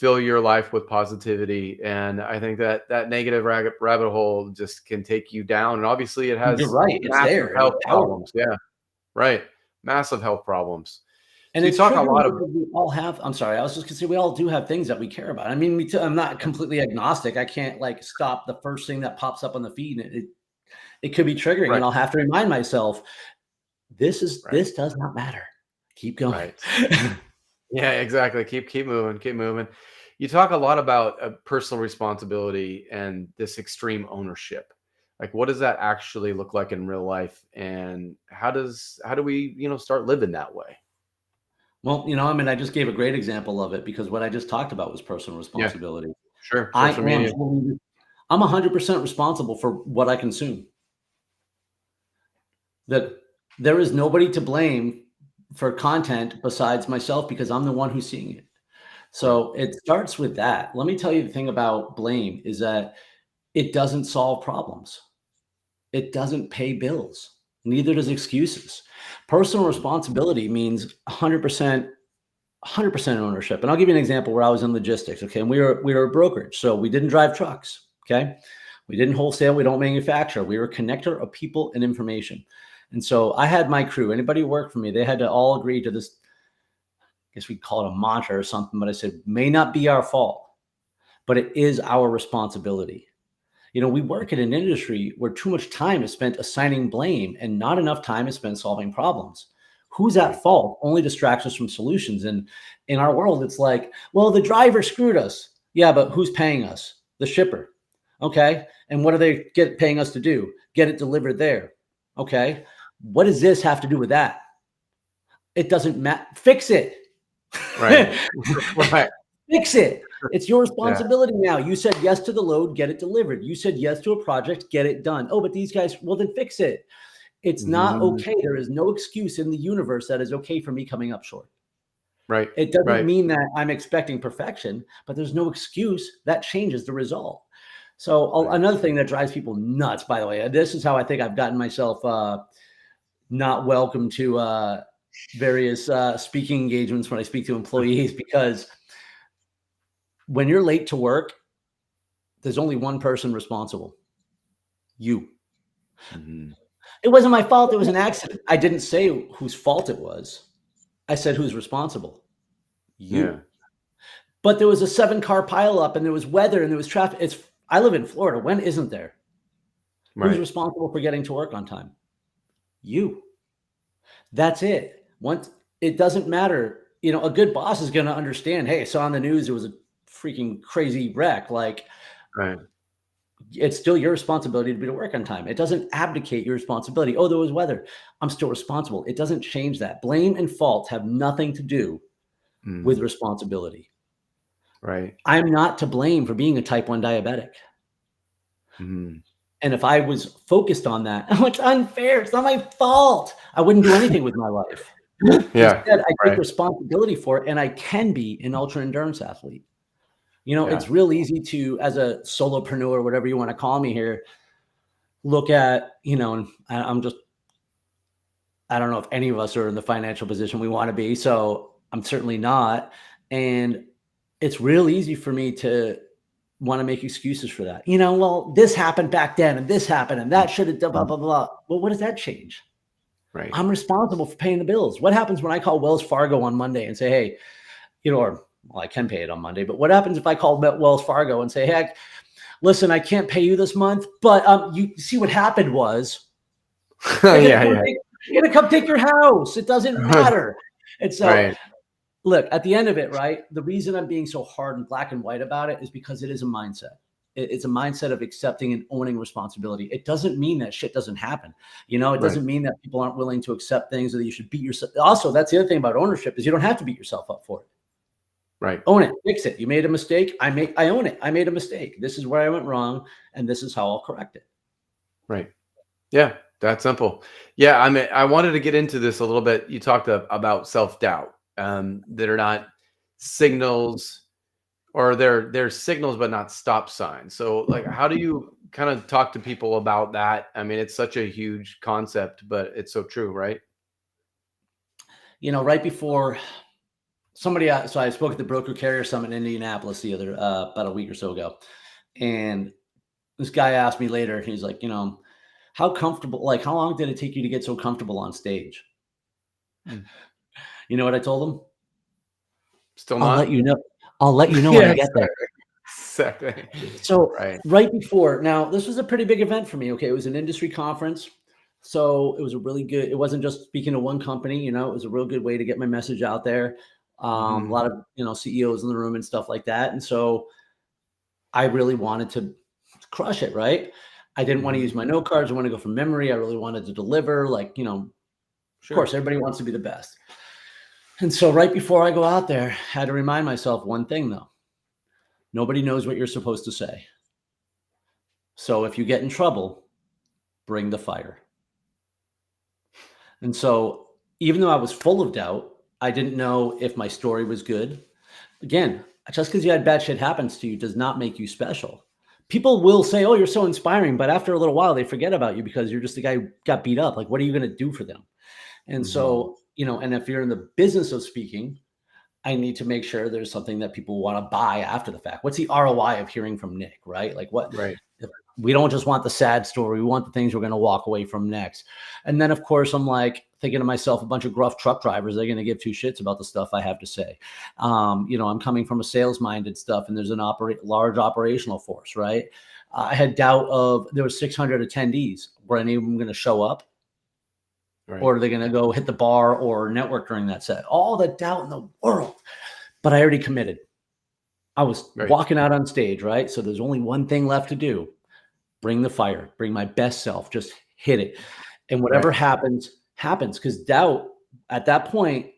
fill your life with positivity. And I think that that negative rabbit hole just can take you down. And obviously it You're has right. It's massive there and health it's powerful. problems. Yeah. Right. Massive health problems. And So you it's talk a triggering lot of, because we all have I'm sorry, I was just gonna say we all do have things that we care about. I mean, I'm not completely agnostic. I can't like stop the first thing that pops up on the feed. It could be triggering, right, and I'll have to remind myself, right, this does not matter. Keep going. right. Yeah, exactly. Keep moving, keep moving. You talk a lot about personal responsibility and this extreme ownership. Like, what does that actually look like in real life, and how do we start living that way? Well, I mean, I just gave a great example of it because what I just talked about was personal Yeah, responsibility. sure. I Social am media. fully I'm 100% responsible for what I consume. That there is nobody to blame for content besides myself because I'm the one who's seeing it. Right. So it starts with that. Let me tell you the thing about blame is that it doesn't solve problems. It doesn't pay bills. Neither does excuses. Personal Mhm. responsibility means 100% ownership. And I'll give you an example where I was in logistics. Okay. And we were a brokerage. So we didn't drive trucks. Okay. We didn't wholesale. We don't manufacture. We were a connector of people and information. And so I had my crew, anybody who worked for me, they had to all agree to this. I guess we'd call it a mantra or something, but I said, may not be our fault, but it is our responsibility. We work in an industry where too much time is spent assigning blame and not enough time is spent solving problems. Who's Right. at fault only distracts us from solutions. And in our world, it's like, well, the driver screwed us. Yeah, but who's paying us? The shipper. Okay. And what are they paying us to do? Get it delivered there. Okay. What does this have to do with that? It doesn't matter. Fix it. Right. Right. Fix it. It's your Yeah. responsibility now. You said yes to the load, get it delivered. You said yes to a project, get it done. Oh, but these guys, well, then fix it. It's not Mhm. okay. There is no excuse in the universe that is okay for me coming up short. Right. It doesn't Right. mean that I'm expecting perfection, but there's no excuse that changes the result. So Right. another thing that drives people nuts, by the way, this is how I think I've gotten myself not welcome to various speaking engagements when I speak to employees, because when you're late to work, there's only one person responsible. You. Mhm. It wasn't my fault. It was an accident. I didn't say whose fault it was. I said who's responsible. You. Yeah. But there was a 7-car pileup and there was weather and there was traffic. I live in Florida. When isn't there? Who's Right. responsible for getting to work on time? You. That's it. Once it doesn't matter. A good boss is going to understand. Hey, I saw on the news it was a freaking crazy wreck. Like, Right. it's still your responsibility to be to work on time. It doesn't abdicate your responsibility. Oh, there was weather. I'm still responsible. It doesn't change that. Blame and fault have nothing to do with Mhm. responsibility. Right. I'm not to blame for being a type 1 diabetic. Mhm. And if I was focused on that, oh, it's unfair. It's not my fault. I wouldn't do anything with my life. Yeah. Instead, I take Right. responsibility for it and I can be an ultra endurance athlete. Yeah. It's real easy to, as a solopreneur, whatever you want to call me here, look at, and I'm just I don't know if any of us are in the financial position we want to be. So I'm certainly not. And it's real easy for me to want to make excuses for that. Well, this happened back then and this happened and that should have done blah, Mhm. blah, blah. Well, what does that change? Right. I'm responsible for paying the bills. What happens when I call Wells Fargo on Monday and say, hey, or well, I can pay it on Monday, but what happens if I call Wells Fargo and say, hey, listen, I can't pay you this month, but you see what happened was they're gonna Yeah. come Yeah. take they're gonna come take your house. It doesn't matter. And so, Right. look, at the end of it, right? The reason I'm being so hard and black and white about it is because it is a mindset. It's a mindset of accepting and owning responsibility. It doesn't mean that shit doesn't happen. It Right. doesn't mean that people aren't willing to accept things or that you should beat yourself. Also, that's the other thing about ownership is you don't have to beat yourself up for it. Right. Own it, fix it. You made a mistake. I own it. I made a mistake. This is where I went wrong, and this is how I'll correct it. Right. Yeah. That's simple. Yeah. I mean, I wanted to get into this a little bit. You talked about self doubt, that are not signals, or they're signals but not stop signs. So, like, how do you kind of talk to people about that? I mean, it's such a huge concept, but it's so true, right? Right before So I spoke at the Broker Carrier Summit in Indianapolis about a week or so ago. And this guy asked me later, he's like, how long did it take you to get so comfortable on stage? Mm. You know what I told him? Still I'll not? let you know. I'll let you know when I get there. Exactly. So Right. right before, now this was a pretty big event for me. Okay. It was an industry conference. So it was it wasn't just speaking to one company, it was a real good way to get my message out there. A lot of, CEOs in the room and stuff like that. And so I really wanted to crush it. Right. I didn't want to use my note cards. I want to go from memory. I really wanted to deliver, of course, everybody wants to be the best. And so right before I go out there, I had to remind myself one thing though. Nobody knows what you're supposed to say. So if you get in trouble, bring the fire. And so even though I was full of doubt, I didn't know if my story was good. Again, just because you had bad shit happens to you does not make you special. People will say, oh, you're so inspiring. But after a little while, they forget about you because you're just the guy who got beat up. Like, what are you going to do for them? And so, and if you're in the business of speaking, I need to make sure there's something that people want to buy after the fact. What's the ROI of hearing from Nick, right? Like what? Right. We don't just want the sad story. We want the things we're going to walk away from next. And then, of course, I'm like thinking to myself, a bunch of gruff truck drivers, they're going to give two shits about the stuff I have to say. I'm coming from a sales-minded stuff, and there's an large operational force, right? I had doubt there were 600 attendees. Were any of them going to show up? Right. Or are they going to go hit the bar or network during that set? All the doubt in the world. But I already committed. I was walking out on stage, right? So there's only one thing left to do. Bring the fire, bring my best self, just hit it. And whatever happens, because doubt at that point,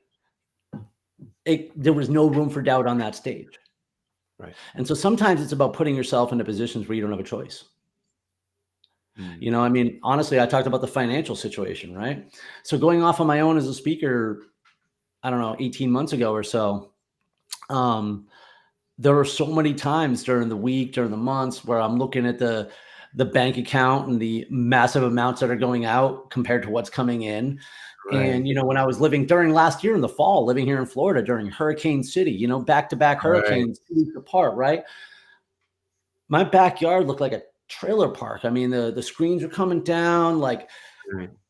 there was no room for doubt on that stage. Right. And so sometimes it's about putting yourself into positions where you don't have a choice. Honestly, I talked about the financial situation, right? So going off on my own as a speaker, I don't know, 18 months ago or so, there were so many times during the week, during the months where I'm looking at the bank account and the massive amounts that are going out compared to what's coming in. Right. And, when I was living during last year in the fall, living here in Florida during Hurricane City, back-to-back hurricanes 2 weeks apart, right? My backyard looked like a trailer park. The screens were coming down,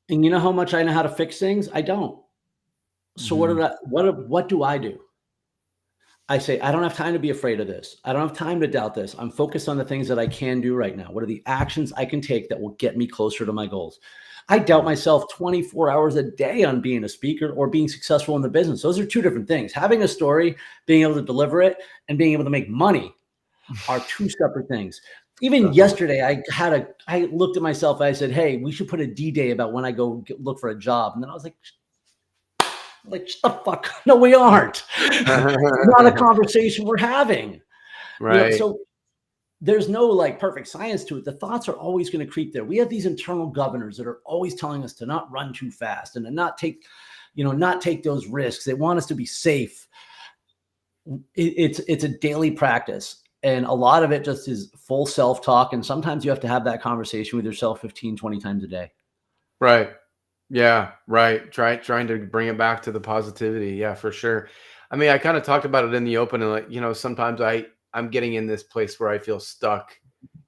and you know how much I know how to fix things? I don't. So what do I do? I say, I don't have time to be afraid of this. I don't have time to doubt this. I'm focused on the things that I can do right now. What are the actions I can take that will get me closer to my goals? I doubt myself 24 hours a day on being a speaker or being successful in the business. Those are two different things. Having a story, being able to deliver it, and being able to make money are two separate things. Even yesterday, I looked at myself. I said, hey, we should put a D-Day about when I go look for a job. And then I was like, shut the fuck. No, we aren't. It's not a conversation we're having. Right. So there's no perfect science to it. The thoughts are always going to creep there. We have these internal governors that are always telling us to not run too fast and to not take those risks. They want us to be safe. It's a daily practice. And a lot of it just is full self-talk. And sometimes you have to have that conversation with yourself 15, 20 times a day. Right. Yeah. Right. Trying to bring it back to the positivity. Yeah, for sure. I kind of talked about it in the open and sometimes I'm getting in this place where I feel stuck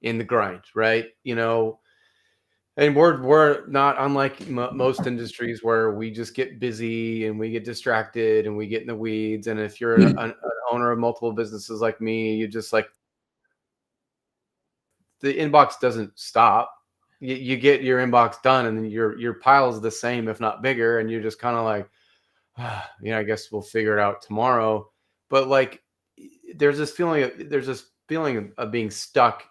in the grind. Right. And we're not unlike most industries where we just get busy and we get distracted and we get in the weeds. And if you're an owner of multiple businesses like me, you just the inbox doesn't stop. You get your inbox done and then your pile is the same, if not bigger. And you're just kind of like, I guess we'll figure it out tomorrow. But there's this feeling of being stuck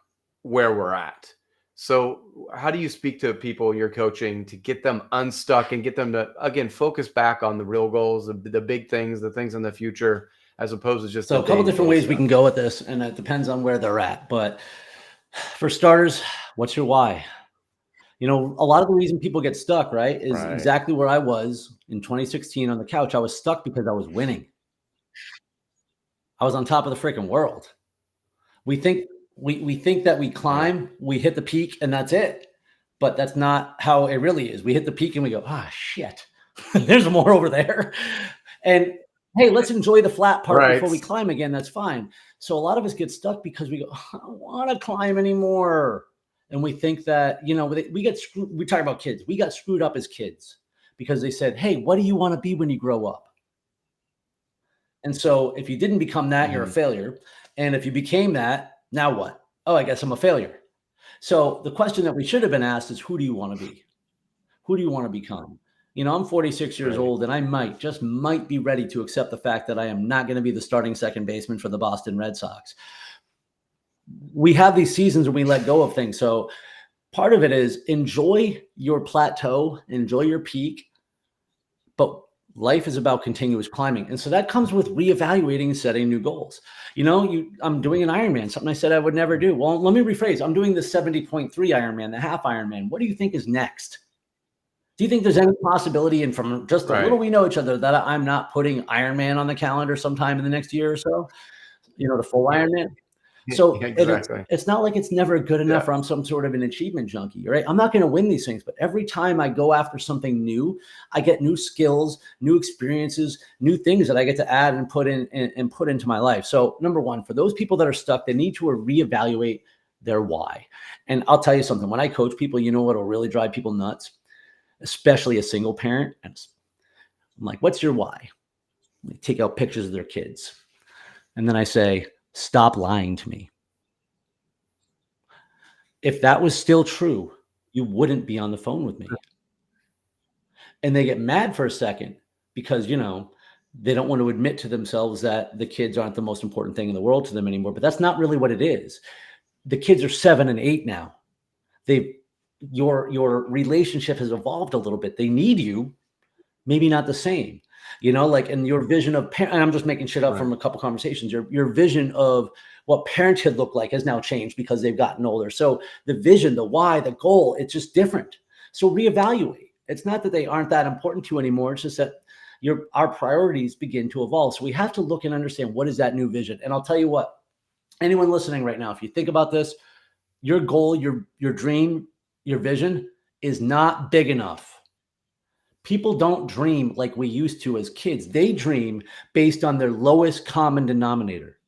where we're at. So how do you speak to people you're coaching to get them unstuck and get them to, again, focus back on the real goals, the big things, the things in the future, as opposed to just a couple different ways we can go with this, and it depends on where they're at. But for starters, what's your why? A lot of the reason people get stuck, right, is exactly where I was in 2016 on the couch. I was stuck because I was winning. I was on top of the freaking world. We think that we climb, we hit the peak, and that's it. But that's not how it really is. We hit the peak and we go, shit, there's more over there. And hey, let's enjoy the flat part Right. before we climb again. That's fine. So a lot of us get stuck because we go, I don't want to climb anymore. And we think that, we get screwed. We talk about kids. We got screwed up as kids because they said, hey, what do you want to be when you grow up? And so if you didn't become that, you're a Mhm. failure. And if you became that, now what? Oh, I guess I'm a failure. So the question that we should have been asked is, who do you want to be? Who do you want to become? I'm 46 years Right. old and I just might be ready to accept the fact that I am not going to be the starting second baseman for the Boston Red Sox. We have these seasons when we let go of things. So part of it is enjoy your plateau, enjoy your peak, but life is about continuous climbing. And so that comes with reevaluating and setting new goals. I'm doing an Ironman, something I said I would never do. Well, let me rephrase. I'm doing the 70.3 Ironman, the half Ironman. What do you think is next? Do you think there's any possibility, and from just the little Right. we know each other, that I'm not putting Ironman on the calendar sometime in the next year or so? The full Ironman. So and it's Exactly. it's not like it's never good Yeah. enough or I'm some sort of an achievement junkie, right? I'm not going to win these things, but every time I go after something new, I get new skills, new experiences, new things that I get to add and put in and put into my life. So number one, for those people that are stuck, they need to reevaluate their why. And I'll tell you something, when I coach people, what will really drive people nuts, especially a single parent. And I'm like, what's your why? They take out pictures of their kids. And then I say, stop lying to me. If that was still true, you wouldn't be on the phone with me. And they get mad for a second because, they don't want to admit to themselves that the kids aren't the most important thing in the world to them anymore. But that's not really what it is. The kids are 7 and 8 now. They your relationship has evolved a little bit. They need you, maybe not the same. Like in your vision of and I'm just making shit up Right. from a couple conversations. Your vision of what parenthood looked like has now changed because they've gotten older. So the vision, the why, the goal, it's just different. So reevaluate. It's not that they aren't that important to you anymore. It's just that our priorities begin to evolve. So we have to look and understand, what is that new vision? And I'll tell you what, anyone listening right now, if you think about this, your goal, your dream, your vision is not big enough. People don't dream like we used to as kids. They dream based on their lowest common denominator.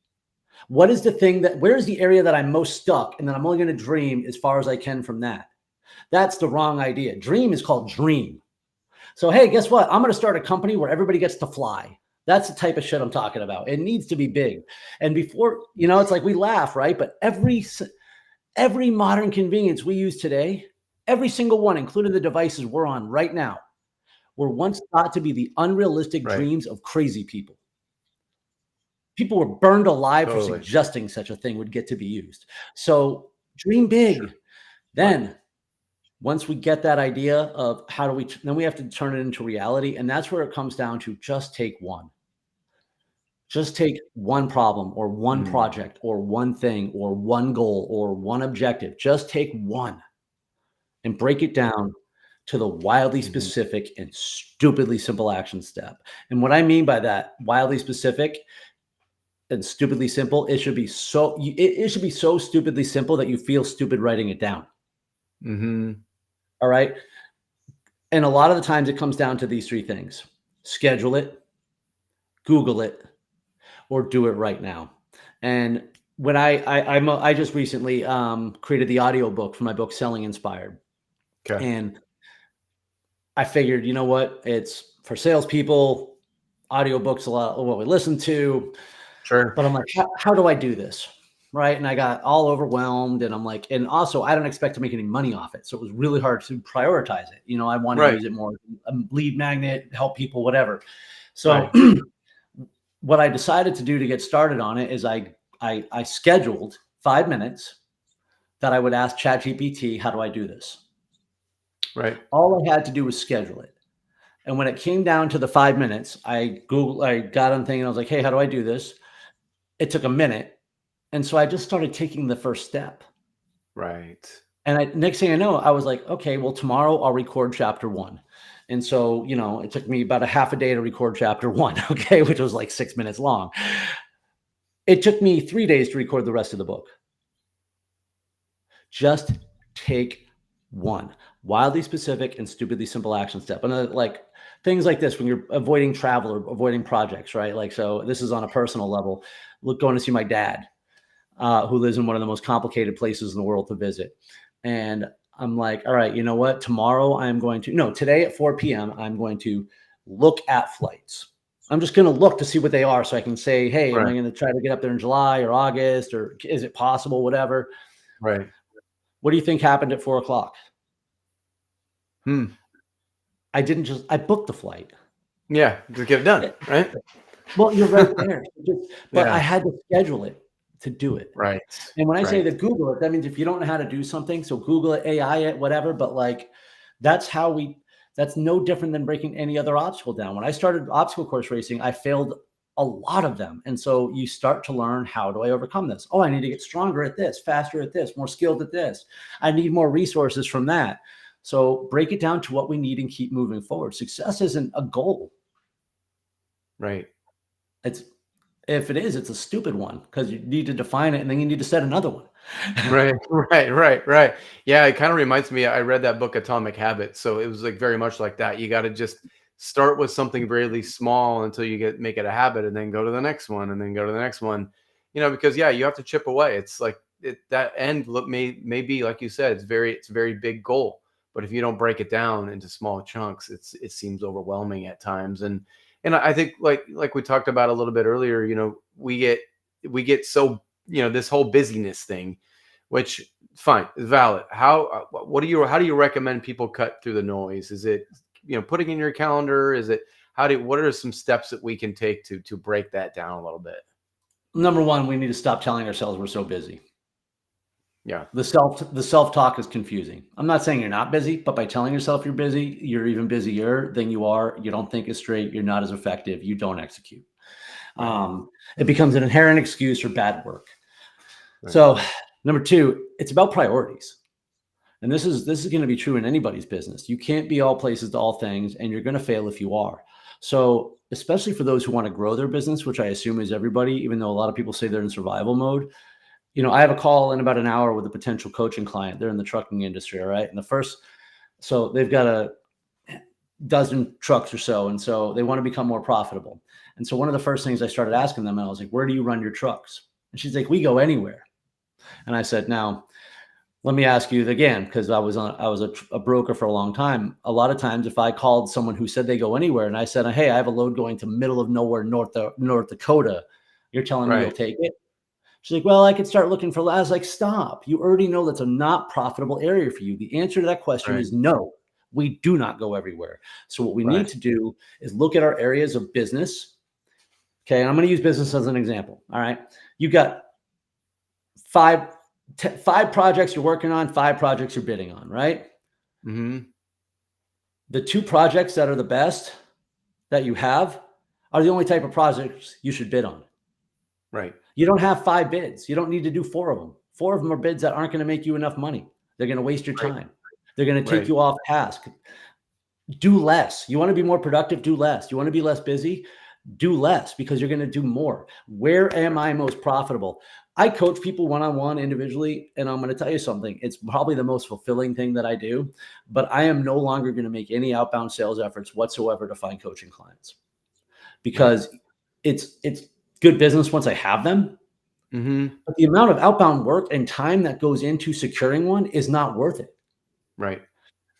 What is the thing where's the area that I'm most stuck? And then I'm only going to dream as far as I can from that. That's the wrong idea. Dream is called dream. So, hey, guess what? I'm going to start a company where everybody gets to fly. That's the type of shit I'm talking about. It needs to be big. And before, it's like we laugh, right? But every modern convenience we use today, every single one, including the devices we're on right now, were once thought to be the unrealistic Right. dreams of crazy people. People were burned alive for Totally. suggesting such a thing would get to be used. So dream Sure. big. Right. Then once we get that idea of then we have to turn it into reality. And that's where it comes down to just take one. Just take one problem or one Mm. project or one thing or one goal or one objective. Just take one and break it down to the wildly Mhm. specific and stupidly simple action step. And what I mean by that, wildly specific and stupidly simple, it should be so stupidly simple that you feel stupid writing it down. Mhm. All right. And a lot of the times it comes down to these three things: schedule it, Google it, or do it right now. And when I just recently created the audiobook for my book, Selling Inspired. 'Kay. And I figured, you know what? It's for salespeople. Audiobooks a lot of what we listen to, Sure. but I'm like, how do I do this? Right. And I got all overwhelmed and I'm like, and also I don't expect to make any money off it. So it was really hard to prioritize it. I want to Right. use it more, a lead magnet, help people, whatever. So Right. what I decided to do to get started on it is I scheduled 5 minutes that I would ask ChatGPT, how do I do this? Right. All I had to do was schedule it. And when it came down to the 5 minutes, I got on thing and I was like, hey, how do I do this? It took a minute. And so I just started taking the first step. Right. And next thing I know, I was like, okay, well, tomorrow I'll record chapter 1. And so, it took me about a half a day to record chapter 1, okay, which was like 6 minutes long. It took me 3 days to record the rest of the book. Just take one wildly specific and stupidly simple action step. And things like this, when you're avoiding travel or avoiding projects, right? Like, so this is on a personal level. Look, going to see my dad, who lives in one of the most complicated places in the world to visit. And I'm like, all right, you know what? Tomorrow I'm going to, no, today at 4 p.m., I'm going to look at flights. I'm just going to look to see what they are so I can say, hey, am I Right. going to try to get up there in July or August, or is it possible, whatever. Right. What do you think happened at 4 o'clock? Hmm. I booked the flight. Yeah. Just get it done. Right. Well, you're right there. But I Yeah. had to schedule it to do it. Right. And when I say Right. that Google it, that means if you don't know how to do something, so Google it, AI it, whatever. But like, that's that's no different than breaking any other obstacle down. When I started obstacle course racing, I failed a lot of them. And so you start to learn, how do I overcome this? Oh, I need to get stronger at this, faster at this, more skilled at this. I need more resources from that. So break it down to what we need and keep moving forward. Success isn't a goal. Right. It's If it is, it's a stupid one, because you need to define it and then you need to set another one. Right, right. Yeah, it kind of reminds me. I read that book, Atomic Habits, so it was like very much like that. You got to just start with something really small until you make it a habit, and then go to the next one, and then go to the next one. Because yeah, you have to chip away. It's like that end look may be like you said. It's a very big goal, but if you don't break it down into small chunks, it seems overwhelming at times. And I think like we talked about a little bit earlier. We get so this whole busyness thing, which fine is valid. How do you recommend people cut through the noise? Is it putting in your calendar? Is it what are some steps that we can take to break that down a little bit? Number one, we need to stop telling ourselves we're so busy. Yeah. The self-talk is confusing. I'm not saying you're not busy, but by telling yourself you're busy, you're even busier than you are. You don't think as straight. You're not as effective. You don't execute. Right. It becomes an inherent excuse for bad work. Right. So number two, it's about priorities. And this is going to be true in anybody's business. You can't be all places to all things, and you're going to fail if you are. So especially for those who want to grow their business, which I assume is everybody, even though a lot of people say they're in survival mode. I have a call in about an hour with a potential coaching client. They're in the trucking industry. All right. And so they've got a dozen trucks or so. And so they want to become more profitable. And so one of the first things I started asking them, I was like, where do you run your trucks? And she's like, we go anywhere. And I said, now, let me ask you again, because I was a broker for a long time. A lot of times, if I called someone who said they go anywhere, and I said, hey, I have a load going to middle of nowhere, North Dakota, you're telling me you'll Right. take it? She's like, well, I could start looking for. I was like, stop. You already know that's a not profitable area for you. The answer to that question Right. is no. We do not go everywhere. So what we Right. need to do is look at our areas of business. Okay, and I'm going to use business as an example. All right, you got five projects you're working on, 5 projects you're bidding on, right? Mm-hmm. The 2 projects that are the best that you have are the only type of projects you should bid on. Right. You don't have 5 bids. You don't need to do 4 of them. 4 of them are bids that aren't going to make you enough money. They're going to waste your Right. time. They're going to take Right. you off task. Do less. You want to be more productive? Do less. You want to be less busy? Do less, because you're going to do more. Where am I most profitable? I coach people one-on-one individually, and I'm going to tell you something. It's probably the most fulfilling thing that I do, but I am no longer going to make any outbound sales efforts whatsoever to find coaching clients, Right. because it's good business once I have them. Mm-hmm. But the amount of outbound work and time that goes into securing one is not worth it. Right.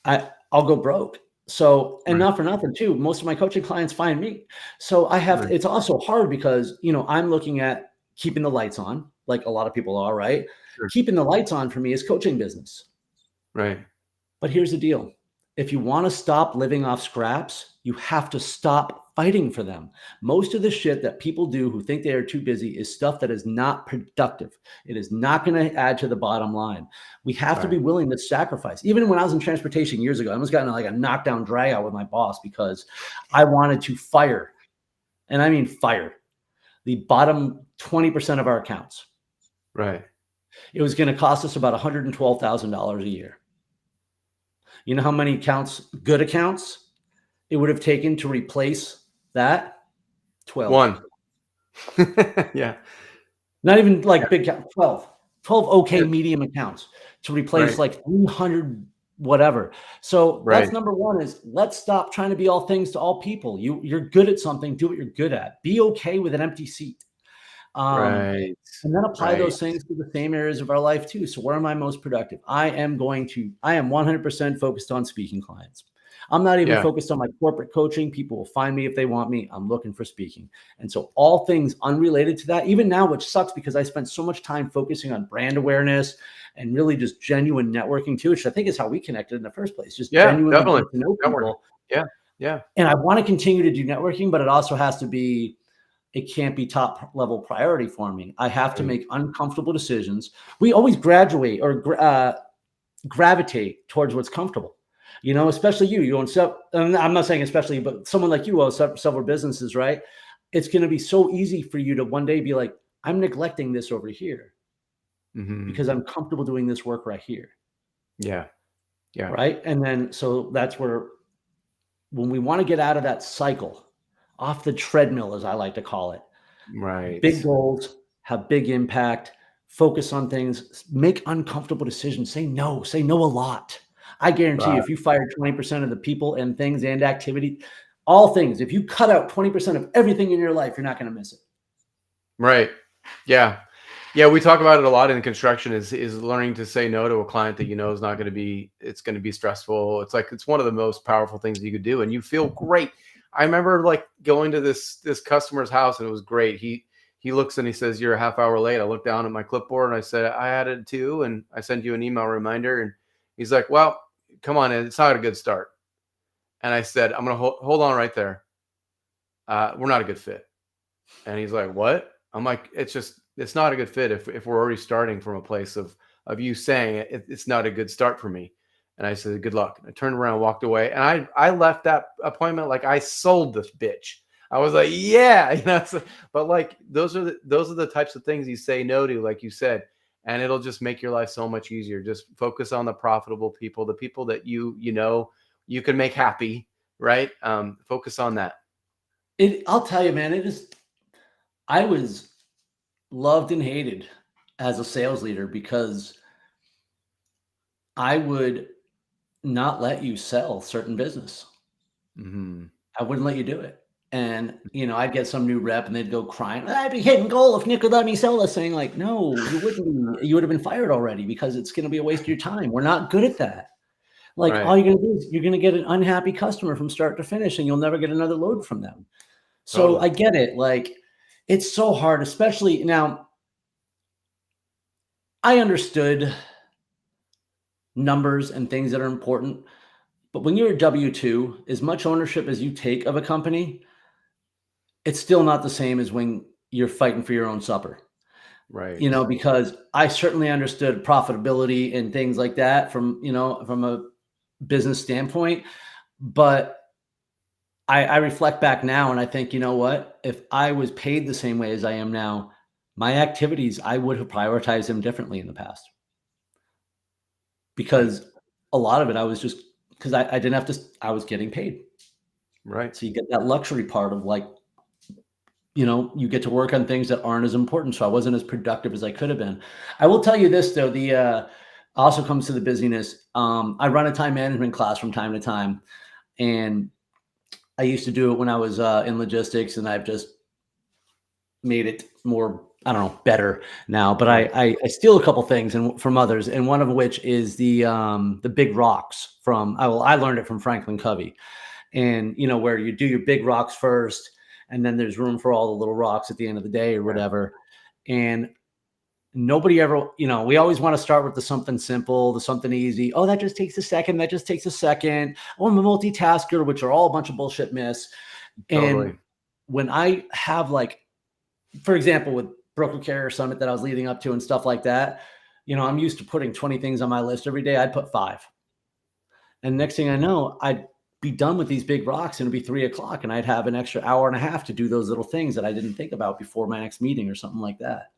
I'll go broke. So, and Right. not for nothing too, most of my coaching clients find me. So Right. it's also hard because, I'm looking at keeping the lights on, like a lot of people are, right? Sure. Keeping the lights on for me is coaching business. Right. But here's the deal. If you want to stop living off scraps, you have to stop fighting for them. Most of the shit that people do who think they are too busy is stuff that is not productive. It is not going to add to the bottom line. We have to be Right. willing to sacrifice. Even when I was in transportation years ago, I almost got in like a knockdown drag out with my boss because I wanted to fire, and I mean fire, the bottom 20% of our accounts. Right. It was going to cost us about $112,000 a year. You know how many good accounts it would have taken to replace that? 12. 1. Yeah. Not even like big 12 okay Yeah. medium accounts to replace Right. like 300 whatever. So Right. that's number one, is let's stop trying to be all things to all people. You're good at something, do what you're good at. Be okay with an empty seat. Um, Right. and then apply Right. those things to the same areas of our life too. So where am I most productive? I am 100% focused on speaking clients. I'm not even Yeah. focused on my corporate coaching. People will find me if they want me. I'm looking for speaking. And so all things unrelated to that, even now, which sucks because I spent so much time focusing on brand awareness and really just genuine networking too, which I think is how we connected in the first place, just Yeah, genuinely definitely. getting to know Networking. people. Yeah. Yeah. And I want to continue to do networking, but it also has to be, it can't be top level priority for me. I have to Right. make uncomfortable decisions. We always graduate or gravitate towards what's comfortable, especially you own stuff. I'm not saying especially, but someone like you owns several businesses, right? It's going to be so easy for you to one day be like, I'm neglecting this over here Mhm. because I'm comfortable doing this work right here. Yeah. Yeah. Right. And then, so that's where, when we want to get out of that cycle, off the treadmill, as I like to call it, Right. big goals, have big impact, focus on things, make uncomfortable decisions, say no a lot. I guarantee you, Right. if you fire 20% of the people and things and activity, all things, if you cut out 20% of everything in your life, you're not going to miss it. Right. Yeah. Yeah, we talk about it a lot in construction is learning to say no to a client that you know is not going to be, it's going to be stressful. It's like it's one of the most powerful things you could do and you feel great. I remember like going to this customer's house and it was great. He looks and he says, "You're a half hour late." I looked down at my clipboard and I said, "I added 2 and I sent you an email reminder." And he's like, "Well, come on, it's not a good start." And I said, "I'm going to hold on right there. We're not a good fit." And he's like, "What?" I'm like, it's not a good fit if we're already starting from a place of you saying it's not a good start for me." And I said, "Good luck." I turned around, walked away, and I left that appointment like I sold this bitch. I was like, "Yeah," but like those are the types of things you say no to, like you said, and it'll just make your life so much easier. Just focus on the profitable people, the people that you know you can make happy, right? Focus on that. I'll tell you, man, I was loved and hated as a sales leader because I would not let you sell certain business. Hmm. I wouldn't let you do it. And, I'd get some new rep and they'd go crying, "I'd be hitting goal if Nick would let me sell this thing." Like, no, you wouldn't be. You would have been fired already because it's going to be a waste of your time. We're not good at that. Like, all Right. you're going to do is you're going to get an unhappy customer from start to finish and you'll never get another load from them. So Totally. I get it. Like, it's so hard, especially now. I understood numbers and things that are important, but when you're a W-2, as much ownership as you take of a company, it's still not the same as when you're fighting for your own supper. Right. Because I certainly understood profitability and things like that from a business standpoint. But I reflect back now and I think, you know what? If I was paid the same way as I am now, my activities, I would have prioritized them differently in the past, Right. because a lot of it I was just, because I didn't have to, I was getting paid. Right. So you get that luxury part of like, you get to work on things that aren't as important. So I wasn't as productive as I could have been. I will tell you this though, the also comes to the busyness. I run a time management class from time to time, and I used to do it when I was in logistics, and I've just made it more, I don't know, better now. But Right. I steal a couple things and from others, and one of which is the big rocks from. I learned it from Franklin Covey, and where you do your big rocks first, and then there's room for all the little rocks at the end of the day or Yeah. whatever. And nobody ever, we always want to start with the something simple, the something easy. Oh, that just takes a second. That just takes a second. Oh, I'm a multitasker, which are all a bunch of bullshit myths. And Totally. when I have, like, for example, with Broker Carrier Summit that I was leading up to and stuff like that, I'm used to putting 20 things on my list every day. I'd put 5. And next thing I know, I'd be done with these big rocks and it'd be 3 o'clock and I'd have an extra hour and a half to do those little things that I didn't think about before my next meeting or something like that.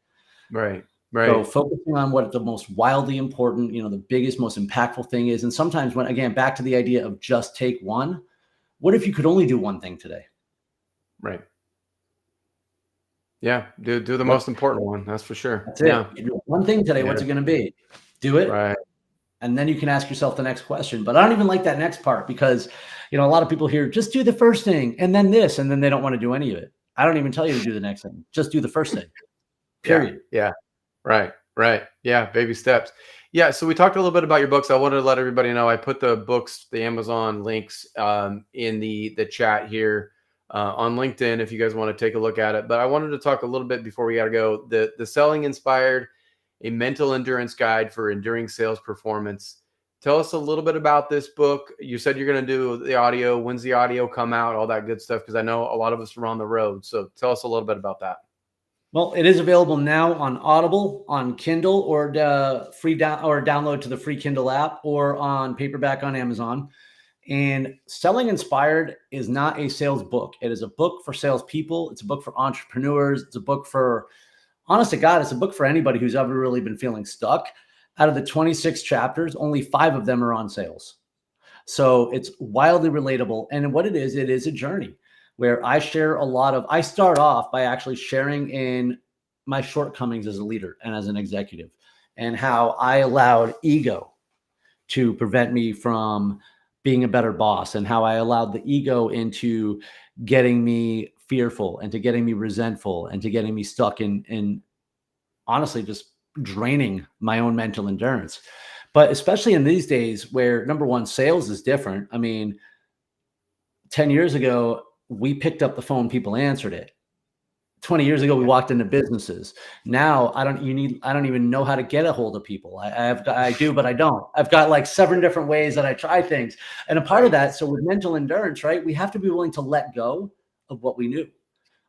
Right. So Right. focusing on what the most wildly important, the biggest, most impactful thing is. And sometimes when, again, back to the idea of just take one, what if you could only do one thing today? Right. Yeah. Do the What? most important one. That's for sure. That's it. Yeah. You do one thing today. Yeah. What's it going to be? Do it. Right. And then you can ask yourself the next question. But I don't even like that next part because, a lot of people hear, just do the first thing and then this, and then they don't want to do any of it. I don't even tell you to do the next thing. Just do the first thing, Yeah. period. Yeah. Right. Right. Yeah. Baby steps. Yeah. So we talked a little bit about your books. I wanted to let everybody know I put the books, the Amazon links in the chat here on LinkedIn if you guys want to take a look at it. But I wanted to talk a little bit before we got to go. The Selling Inspired, a mental endurance guide for enduring sales performance. Tell us a little bit about this book. You said you're going to do the audio. When's the audio come out? All that good stuff. Because I know a lot of us are on the road. So tell us a little bit about that. Well, it is available now on Audible, on Kindle, or download to the free Kindle app, or on paperback on Amazon. And Selling Inspired is not a sales book. It is a book for salespeople. It's a book for entrepreneurs. It's a book for, honest to God, it's a book for anybody who's ever really been feeling stuck. Out of the 26 chapters, only 5 of them are on sales. So it's wildly relatable. And what it is a journey where I start off by actually sharing in my shortcomings as a leader and as an executive, and how I allowed ego to prevent me from being a better boss, and how I allowed the ego into getting me fearful, and to getting me resentful, and to getting me stuck in honestly just draining my own mental endurance. But especially in these days where, number one, sales is different. I mean, 10 years ago, we picked up the phone, people answered it. 20 years ago, we walked into businesses. Now I don't even know how to get a hold of people. I do, but I don't. I've got like 7 different ways that I try things. And a part of that, so with mental endurance, right, we have to be willing to let go of what we knew.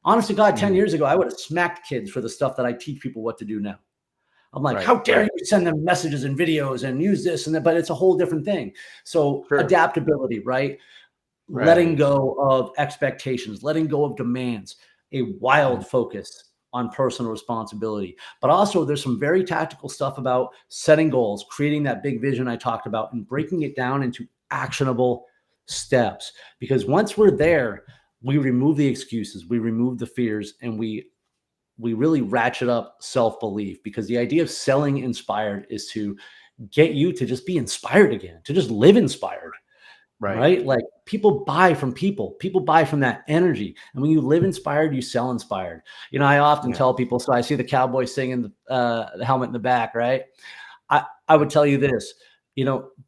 Honest to God, 10 years ago, I would have smacked kids for the stuff that I teach people what to do now. I'm like, how dare you send them messages and videos and use this and that, but it's a whole different thing. So adaptability, right? Letting go of expectations, letting go of demands, a wild focus on personal responsibility. But also there's some very tactical stuff about setting goals, creating that big vision I talked about, and breaking it down into actionable steps. Because once we're there, we remove the excuses, we remove the fears, and we really ratchet up self-belief. Because the idea of selling inspired is to get you to just be inspired again, to just live inspired. Right? Like people buy from people buy from that energy. And when you live inspired, you sell inspired. I often tell people, so I see the cowboy singing the helmet in the back, right? I would tell you this,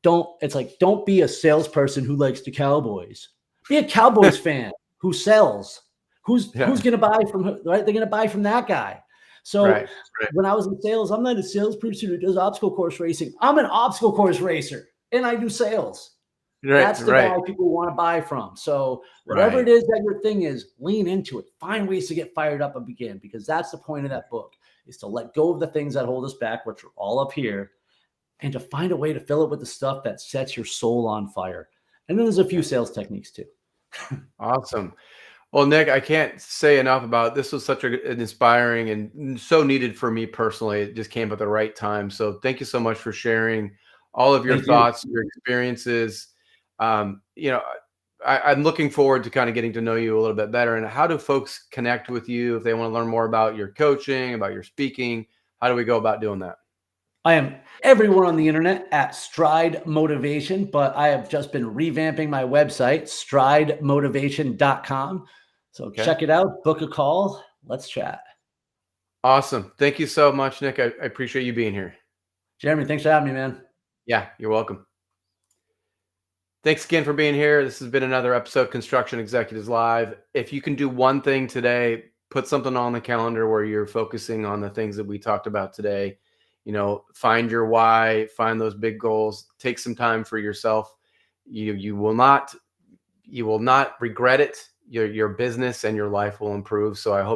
don't be a salesperson who likes the Cowboys. Be a Cowboys fan who sells, who's going to buy from, right? They're going to buy from that guy. So when I was in sales, I'm not a salesperson who does obstacle course racing. I'm an obstacle course racer and I do sales. That's the guy people want to buy from. So whatever it is that your thing is, lean into it. Find ways to get fired up and begin, because that's the point of that book, is to let go of the things that hold us back, which are all up here, and to find a way to fill it with the stuff that sets your soul on fire. And then there's a few sales techniques too. Awesome. Well, Nick, I can't say enough about this. Was such an inspiring and so needed for me personally. It just came at the right time. So thank you so much for sharing all of your thoughts, your experiences. I'm looking forward to kind of getting to know you a little bit better. And how do folks connect with you if they want to learn more about your coaching, about your speaking? How do we go about doing that? I am everywhere on the internet at Stride Motivation, but I have just been revamping my website, stridemotivation.com. So check it out, book a call. Let's chat. Awesome. Thank you so much, Nick. I appreciate you being here. Jeremy, thanks for having me, man. Yeah, you're welcome. Thanks again for being here. This has been another episode of Construction Executives Live. If you can do one thing today, put something on the calendar where you're focusing on the things that we talked about today. Find your why, find those big goals, take some time for yourself. You will not regret it. Your business and your life will improve. So I hope